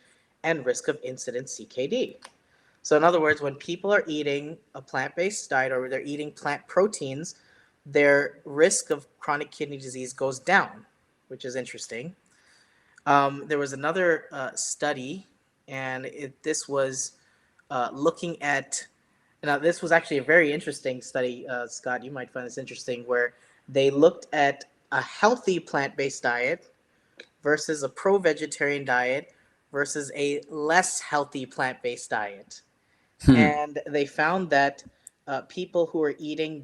and risk of incident CKD. So in other words, when people are eating a plant-based diet or they're eating plant proteins, their risk of chronic kidney disease goes down, which is interesting. There was another study, and this was looking at. Now, this was actually a very interesting study, Scott. You might find this interesting, where they looked at a healthy plant-based diet versus a pro-vegetarian diet versus a less healthy plant-based diet, Hmm. and they found that people who are eating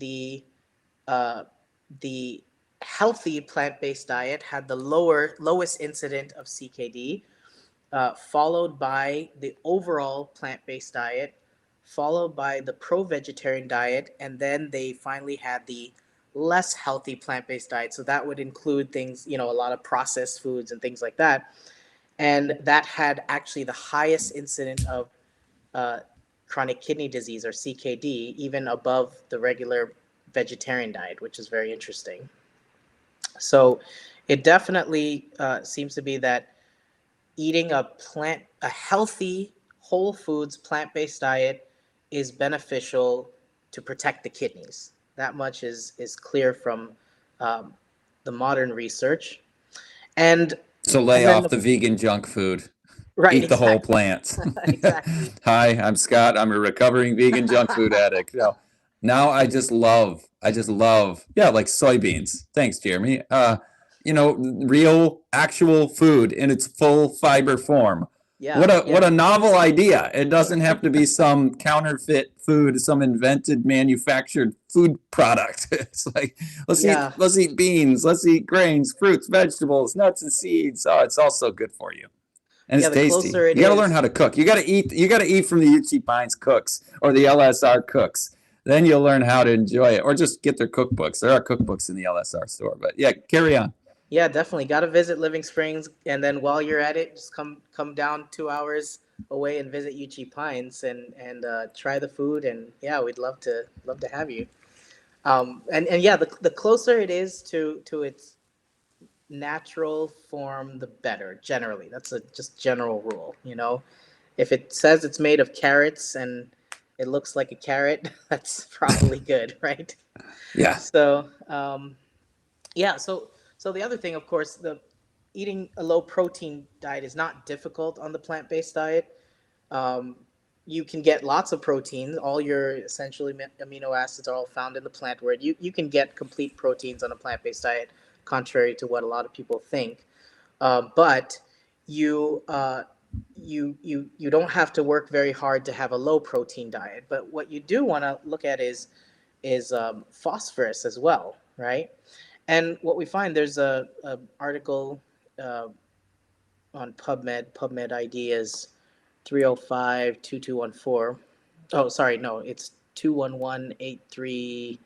uh, the healthy plant-based diet had the lowest incident of CKD, followed by the overall plant-based diet, followed by the pro-vegetarian diet, and then they finally had the less healthy plant-based diet. So that would include things, a lot of processed foods and things like that. And that had actually the highest incident of uh, chronic kidney disease or CKD, even above the regular vegetarian diet, which is very interesting. So it definitely seems to be that eating a healthy, whole foods, plant-based diet is beneficial to protect the kidneys. That much is clear from um, the modern research. And So and lay then off the vegan junk food. right, Eat the whole exactly, plants. exactly. Hi, I'm Scott. I'm a recovering vegan junk food addict. Now I just love, yeah, like soybeans. Thanks, Jeremy. Real actual food in its full fiber form. Yeah, What a yeah, novel idea. It doesn't have to be some counterfeit food, some invented manufactured food product. It's like yeah, let's eat beans, let's eat grains, fruits, vegetables, nuts and seeds. Oh, it's all so good for you. And yeah. it's The tasty. closer it You got to learn is, how to cook. You got to eat from the Uchee Pines cooks or the LSR cooks. Then you'll learn how to enjoy it, or just get their cookbooks. There are cookbooks in the LSR store. But yeah, carry on. yeah, definitely got to visit Living Springs, and then while you're at it, just come down 2 hours away and visit Uchee Pines and try the food. And yeah, we'd love to have you. And yeah, the closer it is to its natural form, the better. Generally, that's a just general rule. If it says it's made of carrots and it looks like a carrot, that's probably good, right? Yeah. So yeah, so the other thing, of course, the eating a low protein diet is not difficult on the plant based diet. Um, you can get lots of proteins. All your essential amino acids are all found in the plant world. You can get complete proteins on a plant based diet, contrary to what a lot of people think. But you you don't have to work very hard to have a low protein diet. But what you do want to look at is phosphorus as well, right? And what we find, there's a article uh, on PubMed. PubMed ID is 305-2214. Oh, sorry, no, it's 211-83586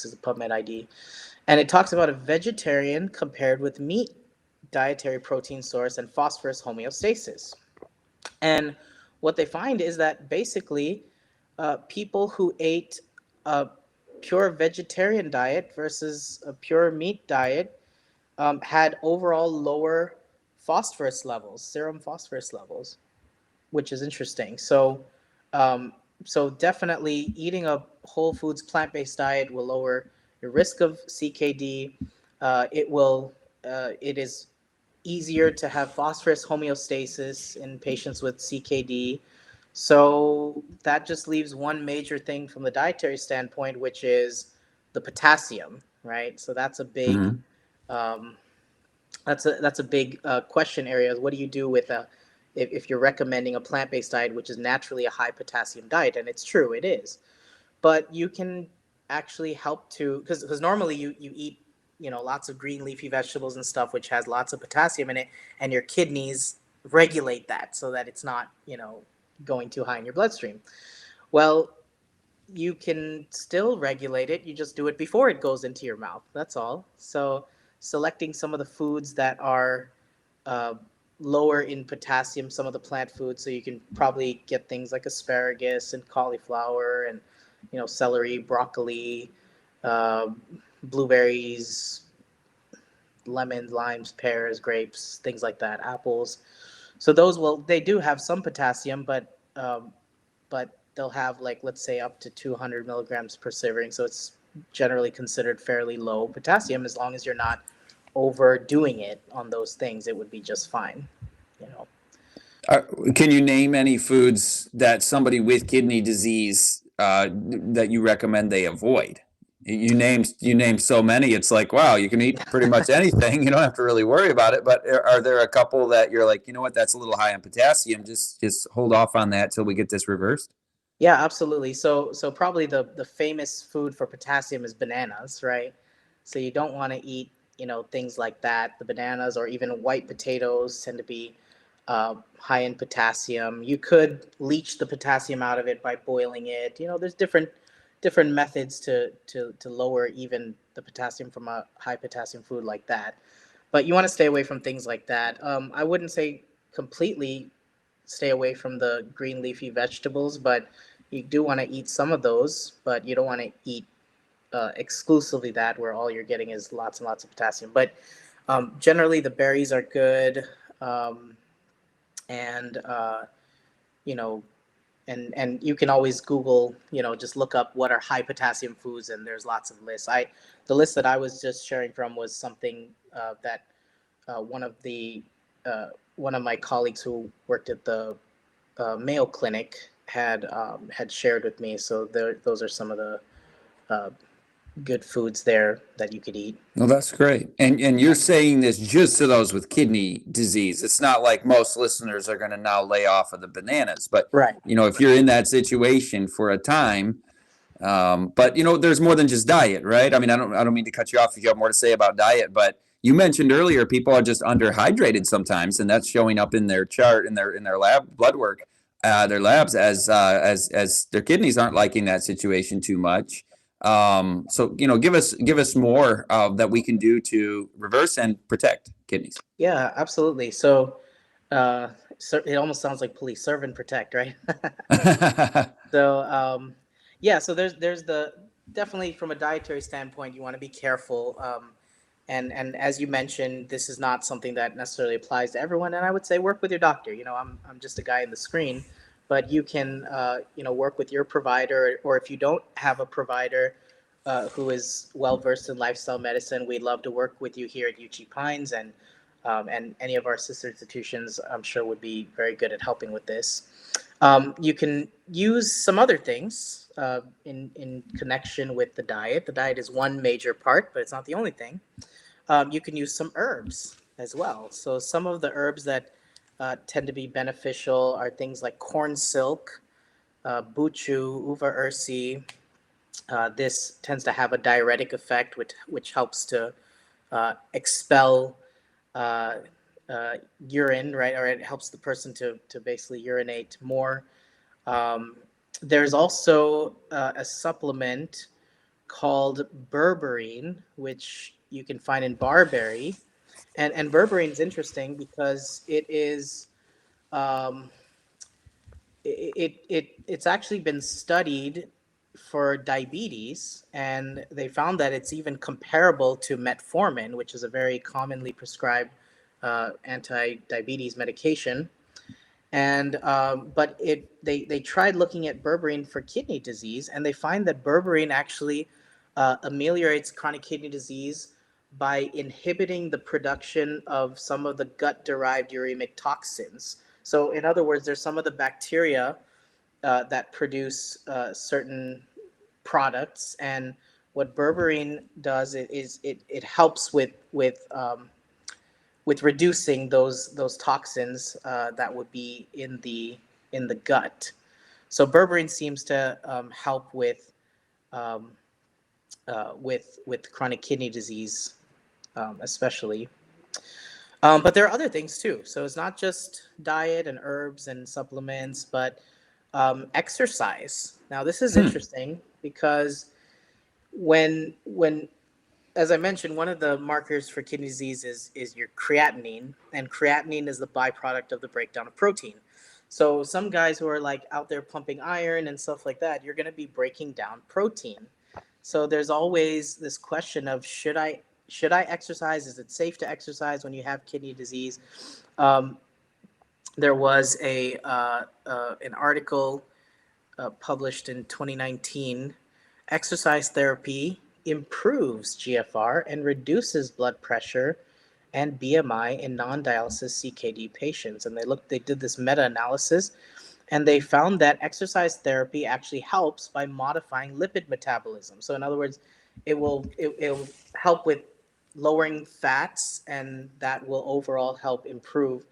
is the PubMed ID. And it talks about a vegetarian compared with meat dietary protein source and phosphorus homeostasis. And what they find is that basically people who ate a pure vegetarian diet versus a pure meat diet had overall lower phosphorus levels, serum phosphorus levels, which is interesting. Um, so definitely eating a whole foods plant-based diet will lower your risk of CKD. It is easier to have phosphorus homeostasis in patients with CKD. So that just leaves one major thing from the dietary standpoint, which is the potassium, right? So that's a big Mhm. um, that's a big question area. What do you do with if you're recommending a plant-based diet, which is naturally a high potassium diet, and it's true, it is, but you can actually help to because normally you eat lots of green leafy vegetables and stuff which has lots of potassium in it, and your kidneys regulate that so that it's not going too high in your bloodstream. Well, you can still regulate it. You just do it before it goes into your mouth. That's all. So selecting some of the foods that are uh, lower in potassium, some of the plant foods, so you can probably get things like asparagus and cauliflower and celery, broccoli, uh, blueberries, lemons, limes, pears, grapes, things like that, apples. So those they do have some potassium, but they'll have, like, let's say up to 200 milligrams per serving. So it's generally considered fairly low potassium. As long as you're not overdoing it on those things, it would be just fine. You know. Uh, can you name any foods that somebody with kidney disease that you recommend they avoid? You named so many. It's like, wow, you can eat pretty much anything. You don't have to really worry about it. But are there a couple that you're like, you know what, that's a little high on potassium. Just hold off on that till we get this reversed. Yeah, absolutely. So probably the famous food for potassium is bananas, right? So you don't want to eat, things like that. The bananas or even white potatoes tend to be high in potassium. You could leach the potassium out of it by boiling it. There's different methods to lower even the potassium from a high potassium food like that. But you want to stay away from things like that. I wouldn't say completely stay away from the green leafy vegetables, but you do want to eat some of those, but you don't want to eat exclusively that, where all you're getting is lots and lots of potassium. But generally, the berries are good. um, and you know, and you can always Google, just look up what are high potassium foods, and there's lots of lists. The list that I was just sharing from was something that one of the one of my colleagues who worked at the Mayo Clinic had shared with me. So those are some of the uh, good foods there that you could eat. Well, that's great. And you're saying this just to those with kidney disease. It's not like most listeners are going to now lay off of the bananas, but Right. if you're in that situation for a time, but there's more than just diet, right? I mean, I don't mean to cut you off if you have more to say about diet, but you mentioned earlier people are just underhydrated sometimes, and that's showing up in their chart in their lab blood work, their labs as their kidneys aren't liking that situation too much. So give us more that we can do to reverse and protect kidneys. Yeah, absolutely. So, uh, it almost sounds like police: serve and protect, right? So, yeah. So there's the definitely from a dietary standpoint, you want to be careful. And as you mentioned, this is not something that necessarily applies to everyone. And I would say work with your doctor. I'm just a guy in the screen, but you can work with your provider, or if you don't have a provider who is well versed in lifestyle medicine, we'd love to work with you here at Uchee Pines, and any of our sister institutions, I'm sure, would be very good at helping with this. You can use some other things in connection with the diet. The diet is one major part, but it's not the only thing. You can use some herbs as well. So some of the herbs that tend to be beneficial are things like corn silk, buchu, uva ursi. This tends to have a diuretic effect, which helps to expel uh, urine, right? Or it helps the person to basically urinate more. Um, there's also a supplement called berberine, which you can find in barberry. And berberine is interesting because um, it's actually been studied for diabetes, and they found that it's even comparable to metformin, which is a very commonly prescribed anti-diabetes medication. And but they tried looking at berberine for kidney disease, and they find that berberine actually ameliorates chronic kidney disease by inhibiting the production of some of the gut-derived uremic toxins. So, in other words, there's some of the bacteria that produce certain products, and what berberine does is it helps with reducing those toxins that would be in the gut. So berberine seems to help um, with chronic kidney disease, especially. But there are other things too. So it's not just diet and herbs and supplements, but exercise. Now this is interesting because when as I mentioned, one of the markers for kidney disease is your creatinine, and creatinine is the byproduct of the breakdown of protein. So some guys who are like out there pumping iron and stuff like that, you're going to be breaking down protein. So there's always this question of should I exercise? Is it safe to exercise when you have kidney disease? Um, there was a an article published in 2019. Exercise therapy improves GFR and reduces blood pressure and BMI in non-dialysis CKD patients. And they did this meta-analysis, and they found that exercise therapy actually helps by modifying lipid metabolism. So in other words, it will help with lowering fats, and that will overall help improve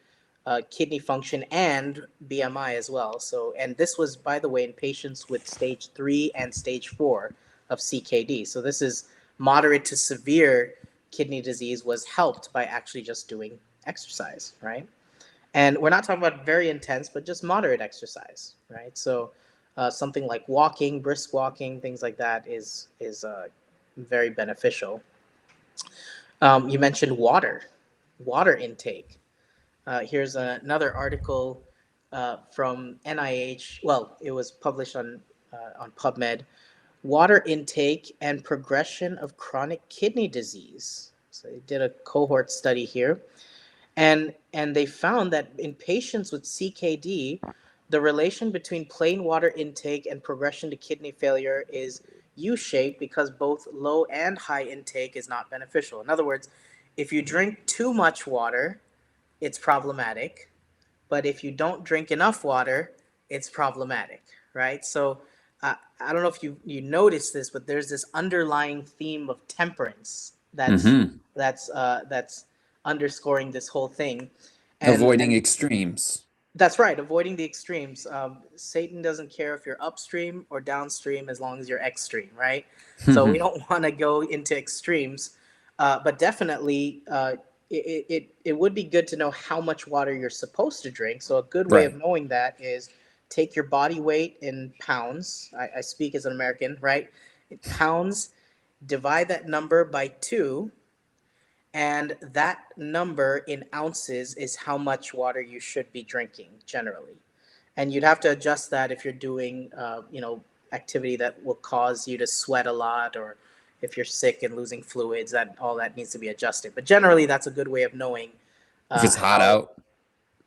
kidney function and BMI as well. So, and this was, by the way, in patients with stage 3 and stage 4 of CKD. So this is moderate to severe kidney disease was helped by actually just doing exercise, right? And we're not talking about very intense, but just moderate exercise, right? So something like walking, brisk walking, things like that is very beneficial. You mentioned water intake. Here's another article from NIH. Well, it was published on PubMed. Water intake and progression of chronic kidney disease. So they did a cohort study here, And they found that in patients with CKD, the relation between plain water intake and progression to kidney failure is U-shaped because both low and high intake is not beneficial. In other words, if you drink too much water, it's problematic. But if you don't drink enough water, it's problematic, right? So I don't know if you noticed this, but there's this underlying theme of temperance Mm-hmm. that's underscoring this whole thing, Avoiding and extremes. that's right, avoiding the extremes. Satan doesn't care if you're upstream or downstream as long as you're extreme, right? So we don't want to go into extremes, but definitely it would be good to know how much water you're supposed to drink. So a good way of Right. knowing that is take your body weight in pounds. I speak as an American, right? In pounds, divide that number by two, and that number in ounces is how much water you should be drinking generally. And you'd have to adjust that if you're doing, activity that will cause you to sweat a lot, or if you're sick and losing fluids, that all that needs to be adjusted. But generally, that's a good way of knowing If it's hot how. out,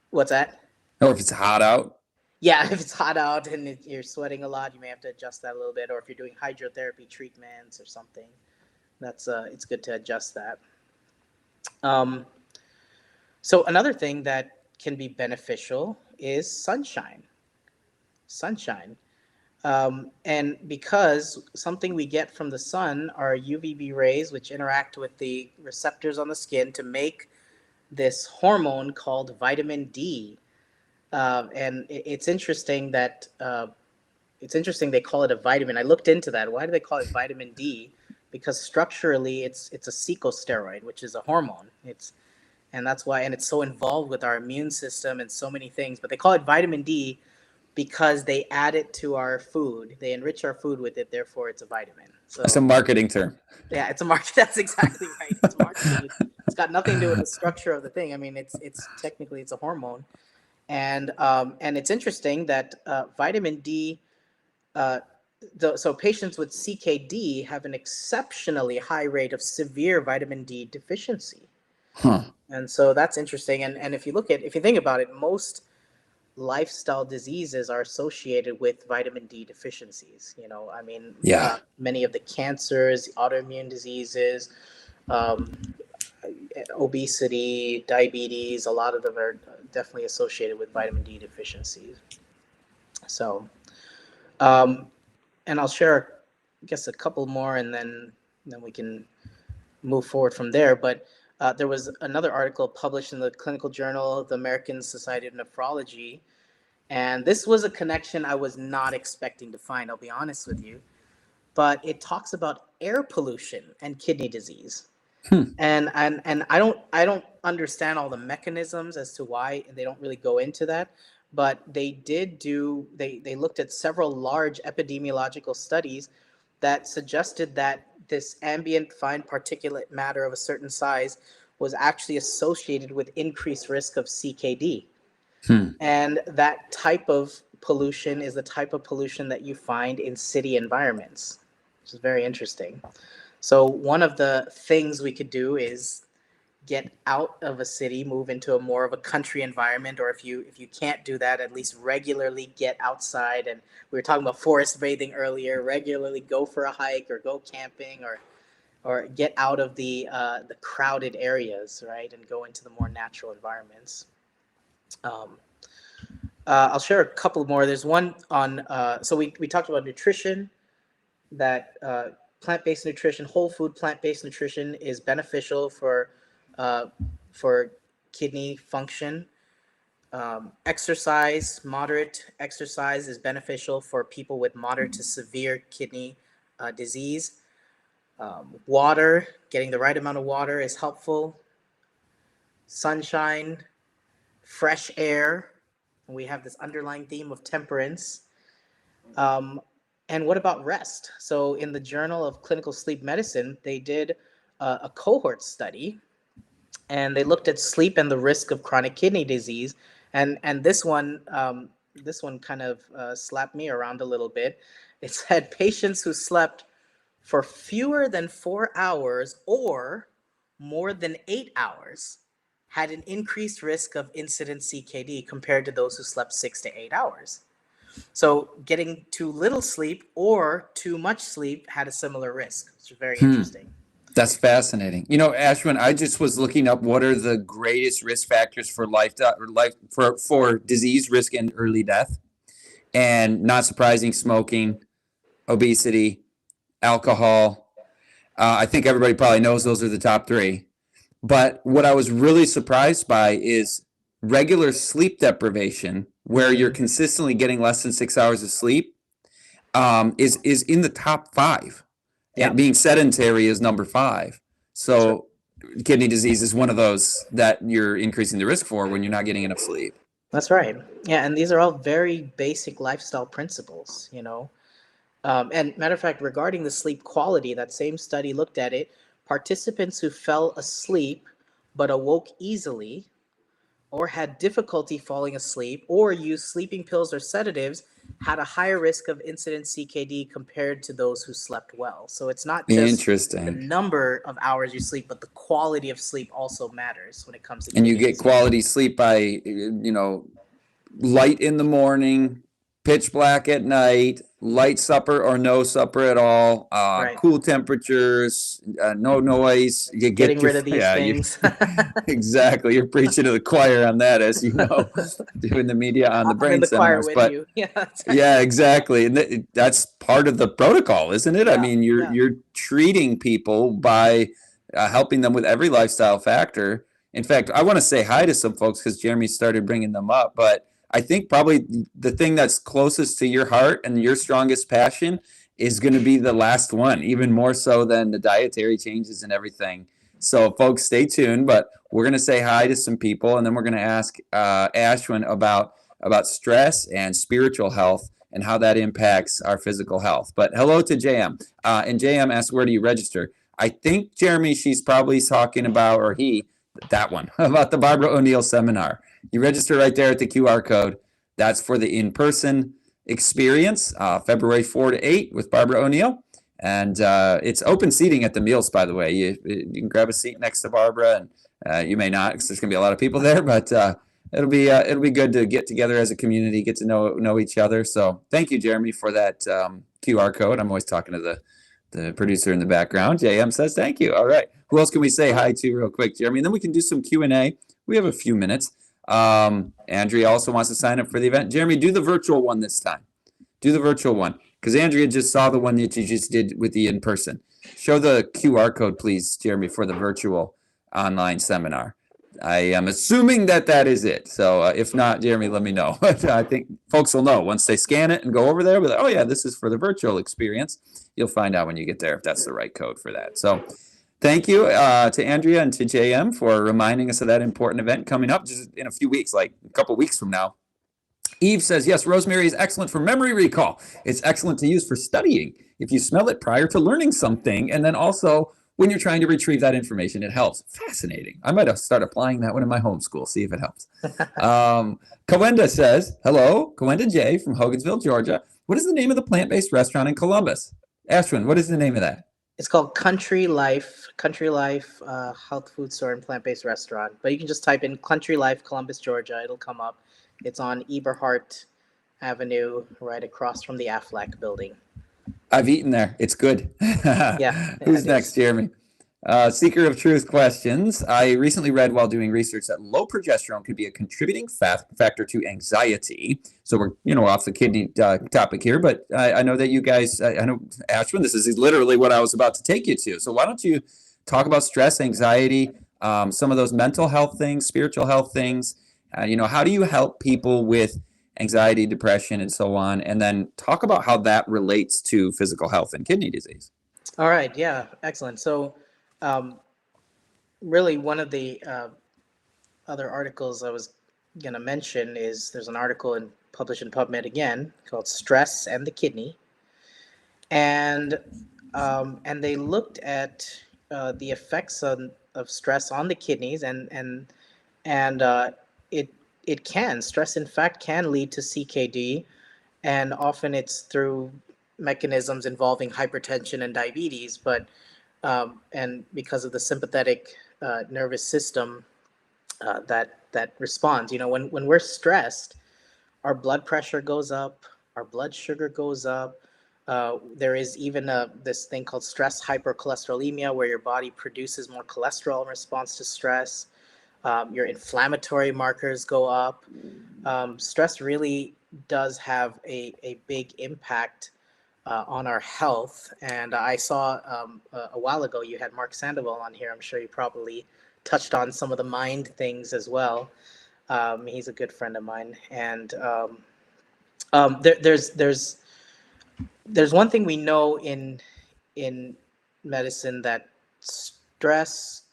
What's that? or if it's hot out. Yeah, if it's hot out and you're sweating a lot, you may have to adjust that a little bit. Or if you're doing hydrotherapy treatments or something, that's it's good to adjust that. Um, So another thing that can be beneficial is sunshine. Sunshine. And because something we get from the sun are UVB rays, which interact with the receptors on the skin to make this hormone called vitamin D. And it's interesting that they call it a vitamin. I looked into that. Why do they call it vitamin D? Because structurally, it's a corticosteroid, which is a hormone. And that's why, and it's so involved with our immune system and so many things. But they call it vitamin D because they add it to our food. They enrich our food with it, therefore it's a vitamin. It's a So marketing term. yeah, it's a market. That's exactly right. It's marketing. It's got nothing to do with the structure of the thing. I mean, it's technically it's a hormone, and it's interesting that vitamin D. Uh, so patients with CKD have an exceptionally high rate of severe vitamin D deficiency. Huh. And so that's interesting. And if you think about it, most lifestyle diseases are associated with vitamin D deficiencies. I mean, Yeah. many of the cancers, autoimmune diseases, um, obesity, diabetes, a lot of them are definitely associated with vitamin D deficiencies. So, um, and I'll share, I guess, a couple more, and then we can move forward from there. But there was another article published in the Clinical Journal of the American Society of Nephrology, and this was a connection I was not expecting to find, I'll be honest with you. But it talks about air pollution and kidney disease. Hmm. And I don't understand all the mechanisms as to why they don't really go into that, but they looked at several large epidemiological studies that suggested that this ambient fine particulate matter of a certain size was actually associated with increased risk of CKD. Hmm. And that type of pollution is the type of pollution that you find in city environments, which is very interesting. So one of the things we could do is get out of a city, move into a more of a country environment, or if you can't do that, at least regularly get outside. And we were talking about forest bathing earlier. Regularly go for a hike or go camping, or get out of the crowded areas, right, and go into the more natural environments. Um, I'll share a couple more. There's one on so we talked about nutrition, that plant-based nutrition, whole food plant-based nutrition is beneficial uh, for kidney function. Moderate exercise is beneficial for people with moderate to severe kidney disease. Water, getting the right amount of water is helpful. Sunshine, fresh air. We have this underlying theme of temperance. Um, and what about rest? So, in the Journal of Clinical Sleep Medicine, they did a cohort study, and they looked at sleep and the risk of chronic kidney disease. And this one kind of slapped me around a little bit. It said patients who slept for fewer than 4 hours or more than 8 hours had an increased risk of incident CKD compared to those who slept 6 to 8 hours. So getting too little sleep or too much sleep had a similar risk, which is very Hmm. interesting. That's fascinating. You know, Ashwin, I just was looking up what are the greatest risk factors for for disease risk and early death. And not surprising, smoking, obesity, alcohol. I think everybody probably knows those are the top three. But what I was really surprised by is regular sleep deprivation, where you're consistently getting less than 6 hours of sleep, is in the top five. Yeah, And being sedentary is number five. that's right. So kidney disease is one of those that you're increasing the risk for when you're not getting enough sleep. That's right. Yeah, and these are all very basic lifestyle principles, you know. And matter of fact, regarding the sleep quality, that same study looked at it. Participants who fell asleep but awoke easily, or had difficulty falling asleep, or used sleeping pills or sedatives, had a higher risk of incident CKD compared to those who slept well. So it's not just the Interesting. number of hours you sleep, but the quality of sleep also matters when it comes to And you kidney get disease. quality sleep by, light in the morning, pitch black at night, light supper or no supper at all, Right. cool temperatures, no noise. You Getting get your rid of these yeah, you things. exactly. You're preaching to the choir on that, as you know, doing the media on the I'm in brain the choir seminars. with But you. Yeah, that's right. yeah, exactly, and that's part of the protocol, isn't it? I Yeah, mean, you're yeah. you're treating people by helping them with every lifestyle factor. In fact, I want to say hi to some folks because Jeremy started bringing them up, but I think probably the thing that's closest to your heart and your strongest passion is going to be the last one, even more so than the dietary changes and everything. So, folks, stay tuned. But we're going to say hi to some people, and then we're going to ask Ashwin about stress and spiritual health and how that impacts our physical health. But hello to JM. And JM asks, where do you register? I think, Jeremy, she's probably talking about, or he, that one, about the Barbara O'Neill seminar. You register right there at the QR code. That's for the in-person experience, February 4 to 8 with Barbara O'Neill. And it's open seating at the meals, by the way. You can grab a seat next to Barbara, and you may not because there's going to be a lot of people there, but it'll be good to get together as a community, get to know each other. So thank you, Jeremy, for that QR code. I'm always talking to the producer in the background. JM says thank you. All right. Who else can we say hi to real quick, Jeremy? And then we can do some Q&A. We have a few minutes. Andrea also wants to sign up for the event. Jeremy, do the virtual one this time. Do the virtual one because Andrea just saw the one that you just did with the in-person. Show the QR code, please, Jeremy, for the virtual online seminar. I am assuming that is it. So if not, Jeremy, let me know. But I think folks will know once they scan it and go over there. But oh yeah, this is for the virtual experience. You'll find out when you get there if that's the right code for that. So thank you to Andrea and to JM for reminding us of that important event coming up just in a few weeks, like a couple weeks from now. Eve says, yes, rosemary is excellent for memory recall. It's excellent to use for studying if you smell it prior to learning something. And then also when you're trying to retrieve that information, it helps. Fascinating. I might start applying that one in my homeschool, see if it helps. Kawenda says, hello, Kawenda J from Hogansville, Georgia. What is the name of the plant-based restaurant in Columbus? Ashwin, what is the name of that? It's called Country Life Health Food Store and Plant-Based Restaurant. But you can just type in Country Life, Columbus, Georgia. It'll come up. It's on Eberhart Avenue, right across from the Aflac building. I've eaten there. It's good. Yeah, Who's it next, is. Jeremy? Seeker of Truth questions. I recently read while doing research that low progesterone could be a contributing factor to anxiety. So we're off the kidney topic here, but I know that you guys, I know Ashwin, this is literally what I was about to take you to. So why don't you talk about stress, anxiety, some of those mental health things, spiritual health things. How do you help people with anxiety, depression, and so on? And then talk about how that relates to physical health and kidney disease. All right. Yeah. Excellent. So, really, one of the other articles I was going to mention is there's an article published in PubMed again called "Stress and the Kidney," and they looked at the effects of stress on the kidneys, and stress in fact can lead to CKD, and often it's through mechanisms involving hypertension and diabetes, but and because of the sympathetic nervous system that responds. When we're stressed, our blood pressure goes up, our blood sugar goes up. There is even this thing called stress hypercholesterolemia, where your body produces more cholesterol in response to stress. Your inflammatory markers go up. Stress really does have a big impact on our health. And I saw a while ago you had Mark Sandoval on here. I'm sure you probably touched on some of the mind things as well. He's a good friend of mine, and there's one thing we know in medicine, that stress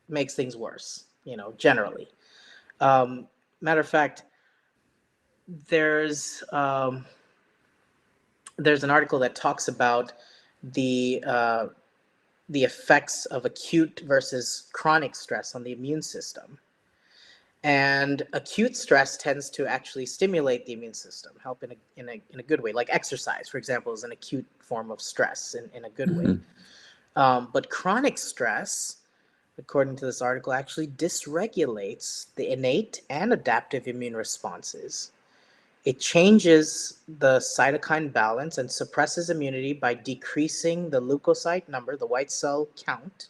makes things worse. Generally. Matter of fact, there's there's an article that talks about the effects of acute versus chronic stress on the immune system. And acute stress tends to actually stimulate the immune system, help in a good way. Like exercise, for example, is an acute form of stress in a good way. But chronic stress, according to this article, actually dysregulates the innate and adaptive immune responses. It changes the cytokine balance and suppresses immunity by decreasing the leukocyte number, the white cell count.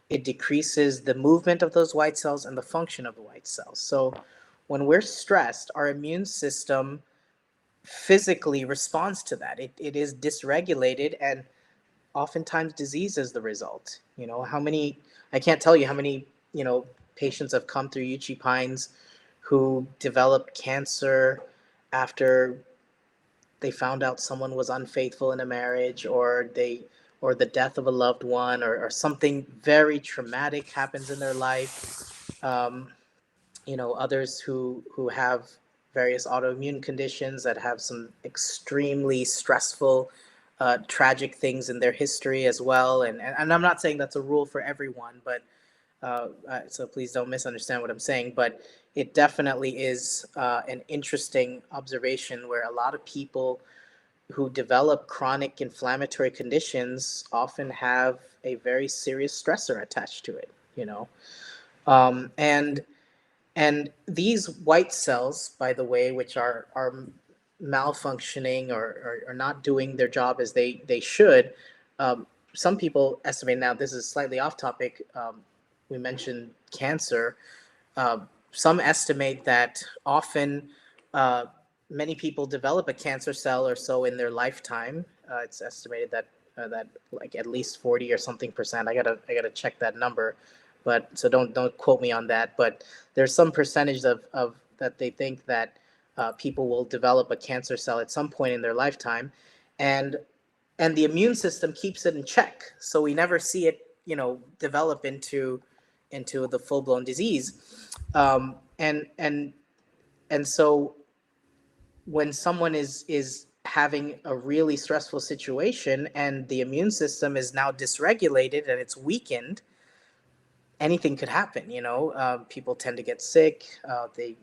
It decreases the movement of those white cells and the function of the white cells. So when we're stressed, our immune system physically responds to that. It is dysregulated, and oftentimes disease is the result. I can't tell you how many, patients have come through Uchee Pines who developed cancer after they found out someone was unfaithful in a marriage, or the death of a loved one, or something very traumatic happens in their life. Others who have various autoimmune conditions that have some extremely stressful, tragic things in their history as well. And I'm not saying that's a rule for everyone, but so please don't misunderstand what I'm saying. But it definitely is an interesting observation, where a lot of people who develop chronic inflammatory conditions often have a very serious stressor attached to it. And these white cells, by the way, which are malfunctioning, or not doing their job as they should, some people estimate, now this is slightly off topic, we mentioned cancer. Some estimate that often many people develop a cancer cell or so in their lifetime. It's estimated that like at least 40 or something percent. I gotta check that number, but so don't quote me on that. But there's some percentage of that they think that people will develop a cancer cell at some point in their lifetime, and the immune system keeps it in check, so we never see it develop into the full-blown disease. And so when someone is having a really stressful situation, and the immune system is now dysregulated and it's weakened, anything could happen. People tend to get sick. They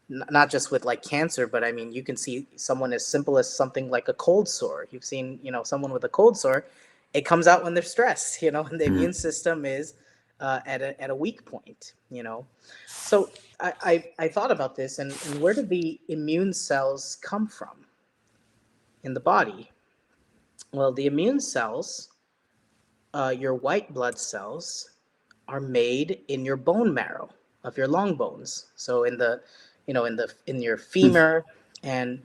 not just with like cancer, but I mean, you can see someone as simple as something like a cold sore. You've seen, someone with a cold sore, it comes out when they're stressed, and the immune system is at a weak point. So I thought about this, and where do the immune cells come from in the body? Well, the immune cells, your white blood cells, are made in your bone marrow of your long bones. So in your femur, and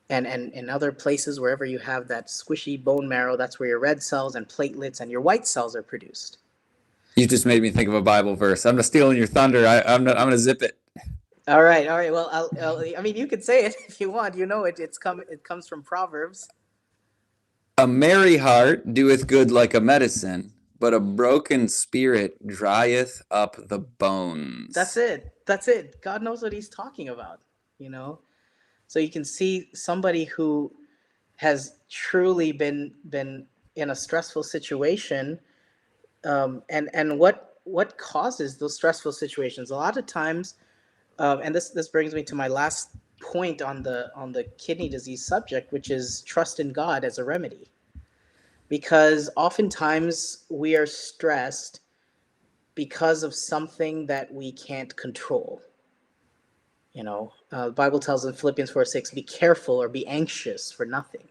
in other places, wherever you have that squishy bone marrow, that's where your red cells and platelets and your white cells are produced. You just made me think of a Bible verse. I'm not stealing your thunder. I'm gonna zip it. All right. Well, I mean, you could say it if you want. It comes from Proverbs. A merry heart doeth good like a medicine, but a broken spirit drieth up the bones. That's it. God knows what he's talking about, So you can see somebody who has truly been in a stressful situation, and what causes those stressful situations. A lot of times, and this brings me to my last point on the kidney disease subject, which is trust in God as a remedy. Because oftentimes we are stressed because of something that we can't control. The Bible tells in Philippians 4:6, be careful or be anxious for nothing,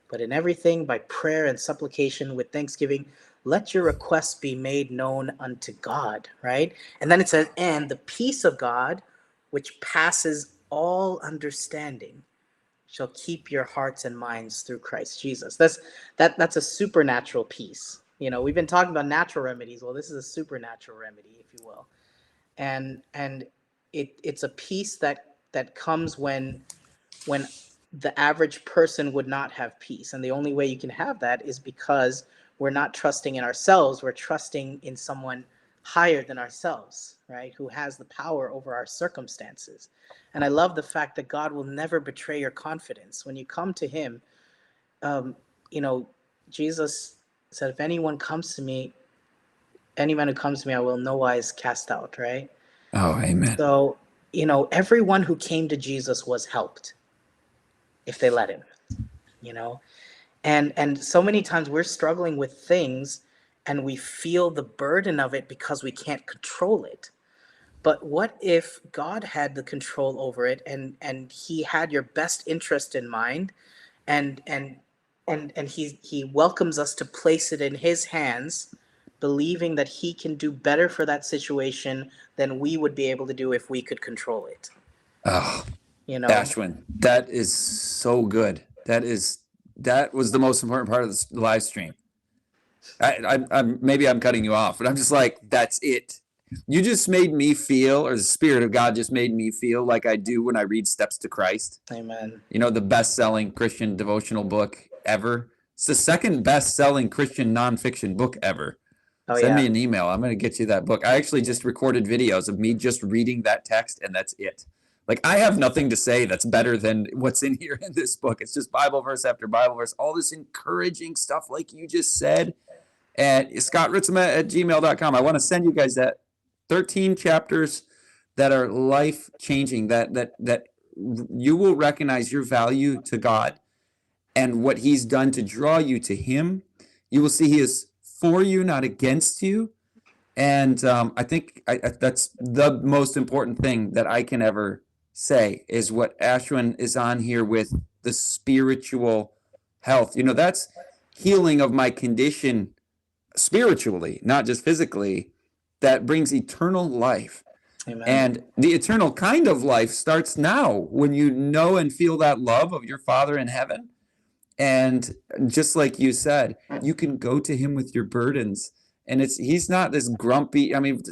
but in everything by prayer and supplication with thanksgiving, let your requests be made known unto God, right? And then it says, and the peace of God, which passes all understanding, shall keep your hearts and minds through Christ Jesus. That's a supernatural peace. We've been talking about natural remedies. Well, this is a supernatural remedy, if you will. And it's a peace that comes when the average person would not have peace. And the only way you can have that is because we're not trusting in ourselves. We're trusting in someone higher than ourselves, right? Who has the power over our circumstances. And I love the fact that God will never betray your confidence. When you come to him, Jesus said, if any man who comes to me, I will no wise cast out, right? Oh, amen. So, everyone who came to Jesus was helped if they let him, and so many times we're struggling with things and we feel the burden of it because we can't control it. But what if God had the control over it, and he had your best interest in mind, and he welcomes us to place it in his hands, believing that he can do better for that situation than we would be able to do if we could control it. Oh, Ashwin, that is so good. That was the most important part of the live stream. I'm maybe I'm cutting you off, but I'm just like, that's it. You just made me feel, or the Spirit of God just made me feel like I do when I read Steps to Christ. Amen. The best-selling Christian devotional book ever. It's the second best-selling Christian nonfiction book ever. Send me an email. I'm going to get you that book. I actually just recorded videos of me just reading that text, and that's it. Like, I have nothing to say that's better than what's in here in this book. It's just Bible verse after Bible verse, all this encouraging stuff like you just said. And scottritsema@gmail.com. I want to send you guys that 13 chapters that are life-changing, that you will recognize your value to God and what he's done to draw you to him. You will see he is for you, not against you. And I think that's the most important thing that I can ever say is what Ashwin is on here with, the spiritual health. That's healing of my condition spiritually, not just physically, that brings eternal life. Amen. And the eternal kind of life starts now when you know and feel that love of your Father in heaven. And just like you said, you can go to him with your burdens. And he's not this grumpy. I mean,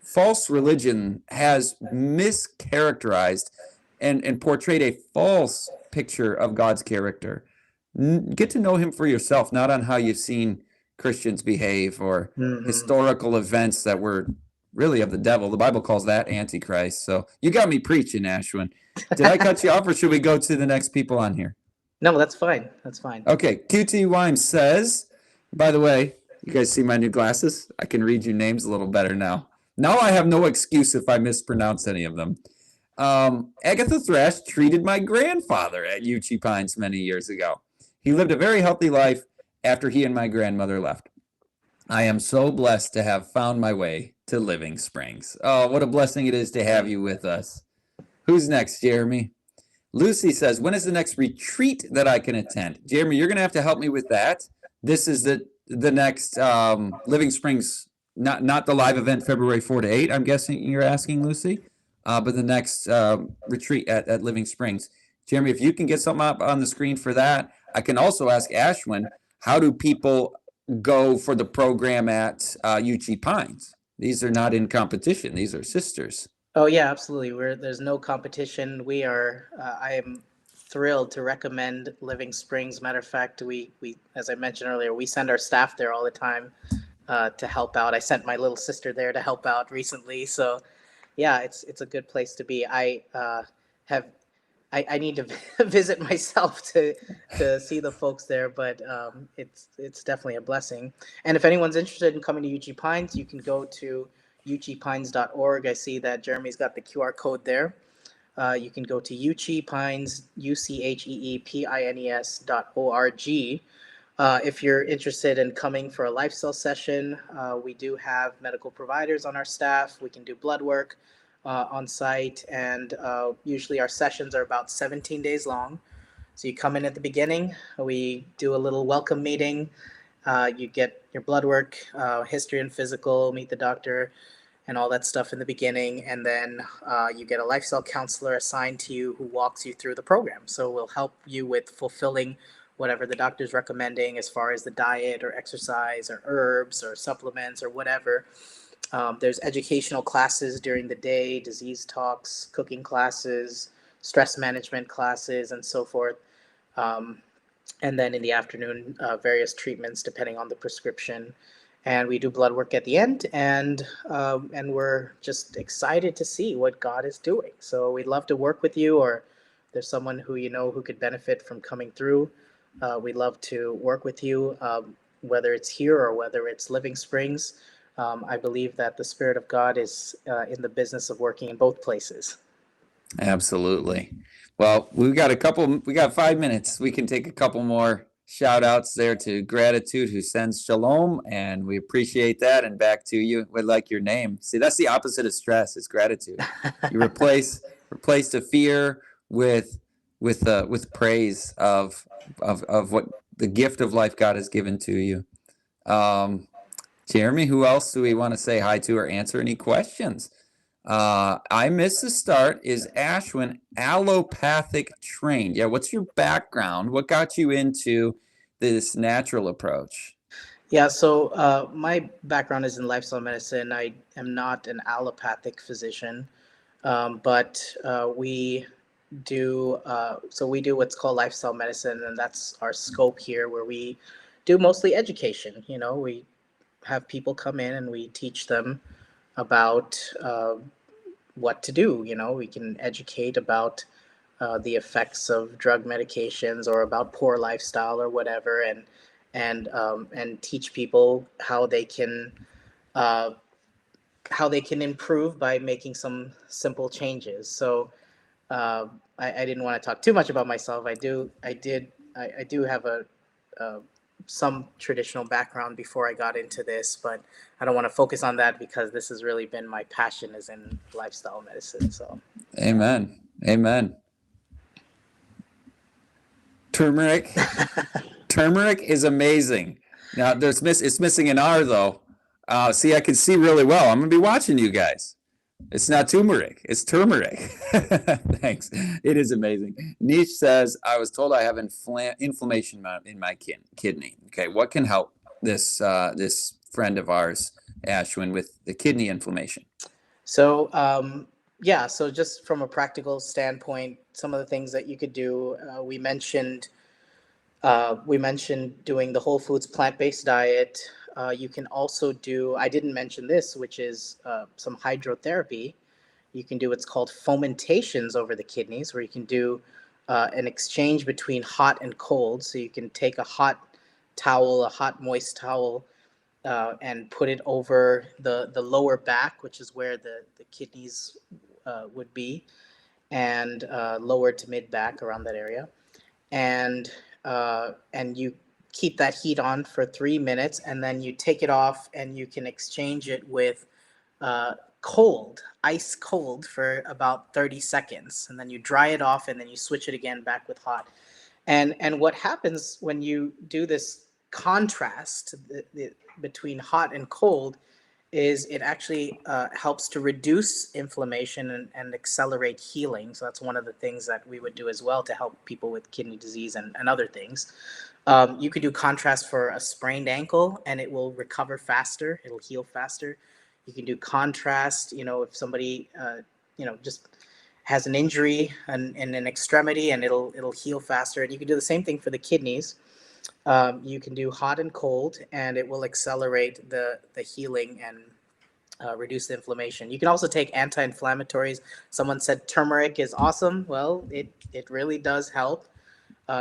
false religion has mischaracterized and portrayed a false picture of God's character. Get to know him for yourself, not on how you've seen Christians behave or historical events that were really of the devil. The Bible calls that Antichrist. So you got me preaching, Ashwin. Did I cut you off, or should we go to the next people on here? No, that's fine. That's fine. Okay. QT Wime says, by the way, you guys see my new glasses? I can read you names a little better now. Now I have no excuse if I mispronounce any of them. Agatha Thrash treated my grandfather at Uchee Pines many years ago. He lived a very healthy life after he and my grandmother left. I am so blessed to have found my way to Living Springs. Oh, what a blessing it is to have you with us. Who's next, Jeremy? Lucy says, when is the next retreat that I can attend? Jeremy, you're going to have to help me with that. This is the next Living Springs, not the live event February 4 to 8, I'm guessing you're asking, Lucy, but the next retreat at Living Springs. Jeremy, if you can get something up on the screen for that. I can also ask Ashwin, how do people go for the program at Uchee Pines? These are not in competition. These are sisters. Oh yeah, absolutely. There's no competition. We are. I am thrilled to recommend Living Springs. Matter of fact, we as I mentioned earlier, we send our staff there all the time to help out. I sent my little sister there to help out recently. So yeah, it's a good place to be. I need to visit myself to see the folks there, but it's definitely a blessing. And if anyone's interested in coming to Uchee Pines, you can go to ucheepines.org. I see that Jeremy's got the QR code there. You can go to Uchee Pines, UCHEEPINES.org. If you're interested in coming for a lifestyle session, we do have medical providers on our staff. We can do blood work on site, and usually our sessions are about 17 days long. So you come in at the beginning, we do a little welcome meeting. You get your blood work, history and physical, meet the doctor, and all that stuff in the beginning. And then you get a lifestyle counselor assigned to you who walks you through the program. So we'll help you with fulfilling whatever the doctor's recommending as far as the diet or exercise or herbs or supplements or whatever. There's educational classes during the day, disease talks, cooking classes, stress management classes, and so forth. Um, and then in the afternoon, various treatments depending on the prescription. And we do blood work at the end, and we're just excited to see what God is doing. So we'd love to work with you, or if there's someone who you know who could benefit from coming through. We'd love to work with you, whether it's here or whether it's Living Springs. I believe that the Spirit of God is in the business of working in both places. Absolutely. Well, we got 5 minutes. We can take a couple more shout outs there to Gratitude, who sends shalom, and we appreciate that. And back to you. We like your name. See, that's the opposite of stress, is gratitude. You replace the fear with praise of what the gift of life God has given to you. Jeremy, who else do we want to say hi to or answer any questions? I missed the start. Is Ashwin allopathic trained? Yeah, what's your background? What got you into this natural approach? Yeah, so my background is in lifestyle medicine. I am not an allopathic physician, but we do what's called lifestyle medicine, and that's our scope here, where we do mostly education. You know, we have people come in and we teach them about what to do. You know, we can educate about the effects of drug medications or about poor lifestyle or whatever, and teach people uh, how they can improve by making some simple changes. So I didn't want to talk too much about myself. I do have a some traditional background before I got into this, but I don't want to focus on that because this has really been my passion, is in lifestyle medicine. So, Amen. Amen. Turmeric. Turmeric is amazing. Now it's missing an R though. See, I can see really well. I'm gonna be watching you guys. It's not turmeric, it's turmeric. Thanks. It is amazing. Niche says, I was told I have inflammation in my kidney. Okay, what can help this friend of ours, Ashwin, with the kidney inflammation? so yeah. So just from a practical standpoint, some of the things that you could do. We mentioned doing the whole foods plant-based diet. You can also do, I didn't mention this, which is some hydrotherapy. You can do what's called fomentations over the kidneys, where you can do an exchange between hot and cold. So you can take a hot moist towel, and put it over the lower back, which is where the kidneys would be, and lower to mid back, around that area. And you keep that heat on for 3 minutes, and then you take it off, and you can exchange it with ice cold, for about 30 seconds, and then you dry it off, and then you switch it again back with hot. And what happens when you do this contrast between hot and cold is it actually helps to reduce inflammation and accelerate healing. So that's one of the things that we would do as well to help people with kidney disease and other things. You could do contrast for a sprained ankle, and it will recover faster. It'll heal faster. You can do contrast, if somebody, just has an injury in an extremity, and it'll heal faster. And you can do the same thing for the kidneys. You can do hot and cold, and it will accelerate the healing and reduce the inflammation. You can also take anti-inflammatories. Someone said turmeric is awesome. Well, it really does help.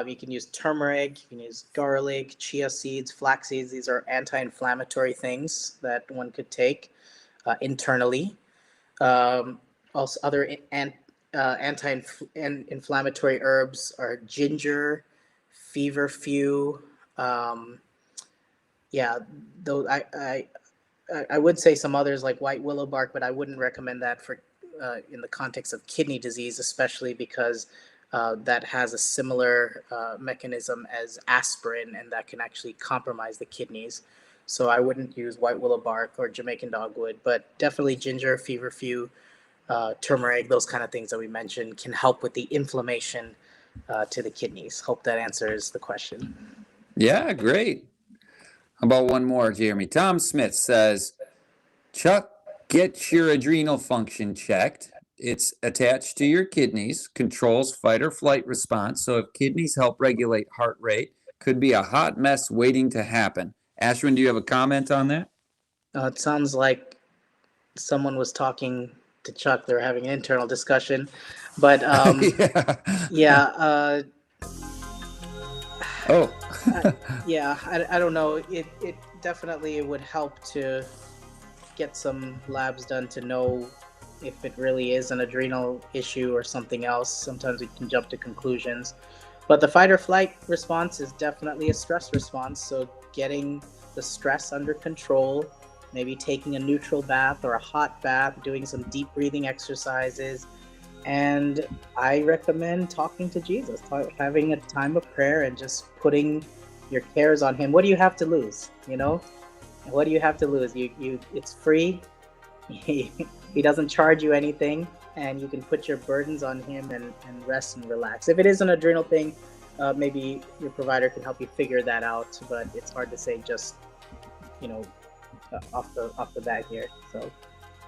You can use turmeric, you can use garlic, chia seeds, flax seeds. These are anti-inflammatory things that one could take internally. Also, other anti-inflammatory herbs are ginger, feverfew, Um, yeah, though I would say some others like white willow bark, but I wouldn't recommend that for in the context of kidney disease, especially because that has a similar mechanism as aspirin, and that can actually compromise the kidneys. So I wouldn't use white willow bark or Jamaican dogwood, but definitely ginger, feverfew, turmeric, those kind of things that we mentioned can help with the inflammation to the kidneys. Hope that answers the question. Yeah, great. How about one more, Jeremy? Tom Smith says, Chuck, get your adrenal function checked. It's attached to your kidneys, controls fight or flight response. So if kidneys help regulate heart rate, could be a hot mess waiting to happen. Ashwin, do you have a comment on that? It sounds like someone was talking to Chuck. They were having an internal discussion, but yeah. Oh. Yeah, I don't know. It definitely would help to get some labs done to know if it really is an adrenal issue or something else. Sometimes we can jump to conclusions. But the fight or flight response is definitely a stress response. So getting the stress under control, maybe taking a neutral bath or a hot bath, doing some deep breathing exercises. And I recommend talking to Jesus, having a time of prayer and just putting your cares on him. What do you have to lose? You know, what do you have to lose? It's free. He doesn't charge you anything, and you can put your burdens on him and rest and relax. If it is an adrenal thing, maybe your provider can help you figure that out, but it's hard to say just, off the bat here. So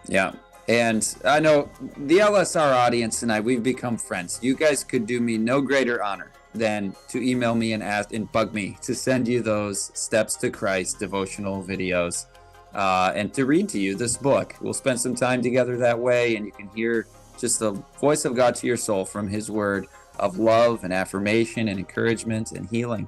yeah. And I know the LSR audience and we've become friends. You guys could do me no greater honor than to email me and ask and bug me to send you those Steps to Christ devotional videos and to read to you this book. We'll spend some time together that way, and you can hear just the voice of God to your soul from his word of love and affirmation and encouragement and healing.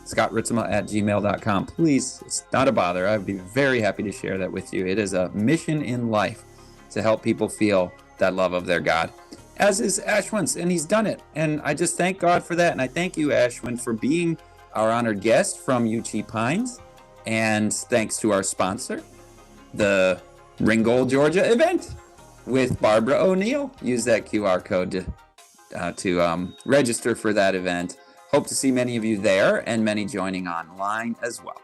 ScottRitsema@gmail.com. Please, it's not a bother. I'd be very happy to share that with you. It is a mission in life to help people feel that love of their God, as is Ashwin's, and he's done it. And I just thank God for that. And I thank you, Ashwin, for being our honored guest from Uchee Pines. And thanks to our sponsor, the Ringgold, Georgia event with Barbara O'Neill. Use that QR code to register for that event. Hope to see many of you there and many joining online as well.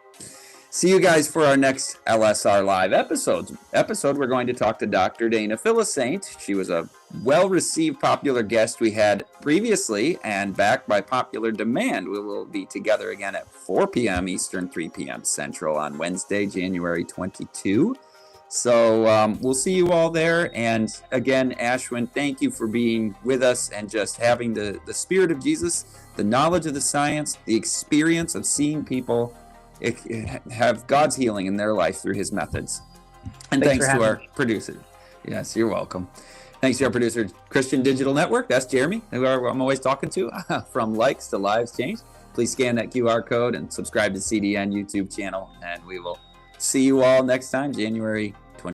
See you guys for our next LSR Live episode. We're going to talk to Dr. Dana Philisaint. She was a well-received popular guest we had previously, and backed by popular demand. We will be together again at 4 p.m. Eastern, 3 p.m. Central on Wednesday, January 22. So we'll see you all there. And again, Ashwin, thank you for being with us and just having the spirit of Jesus, the knowledge of the science, the experience of seeing people have God's healing in their life through his methods. And thanks to our producer. Yes, you're welcome. Thanks to our producer, Christian Digital Network. That's Jeremy, who I'm always talking to. From likes to lives changed. Please scan that QR code and subscribe to CDN YouTube channel. And we will see you all next time, January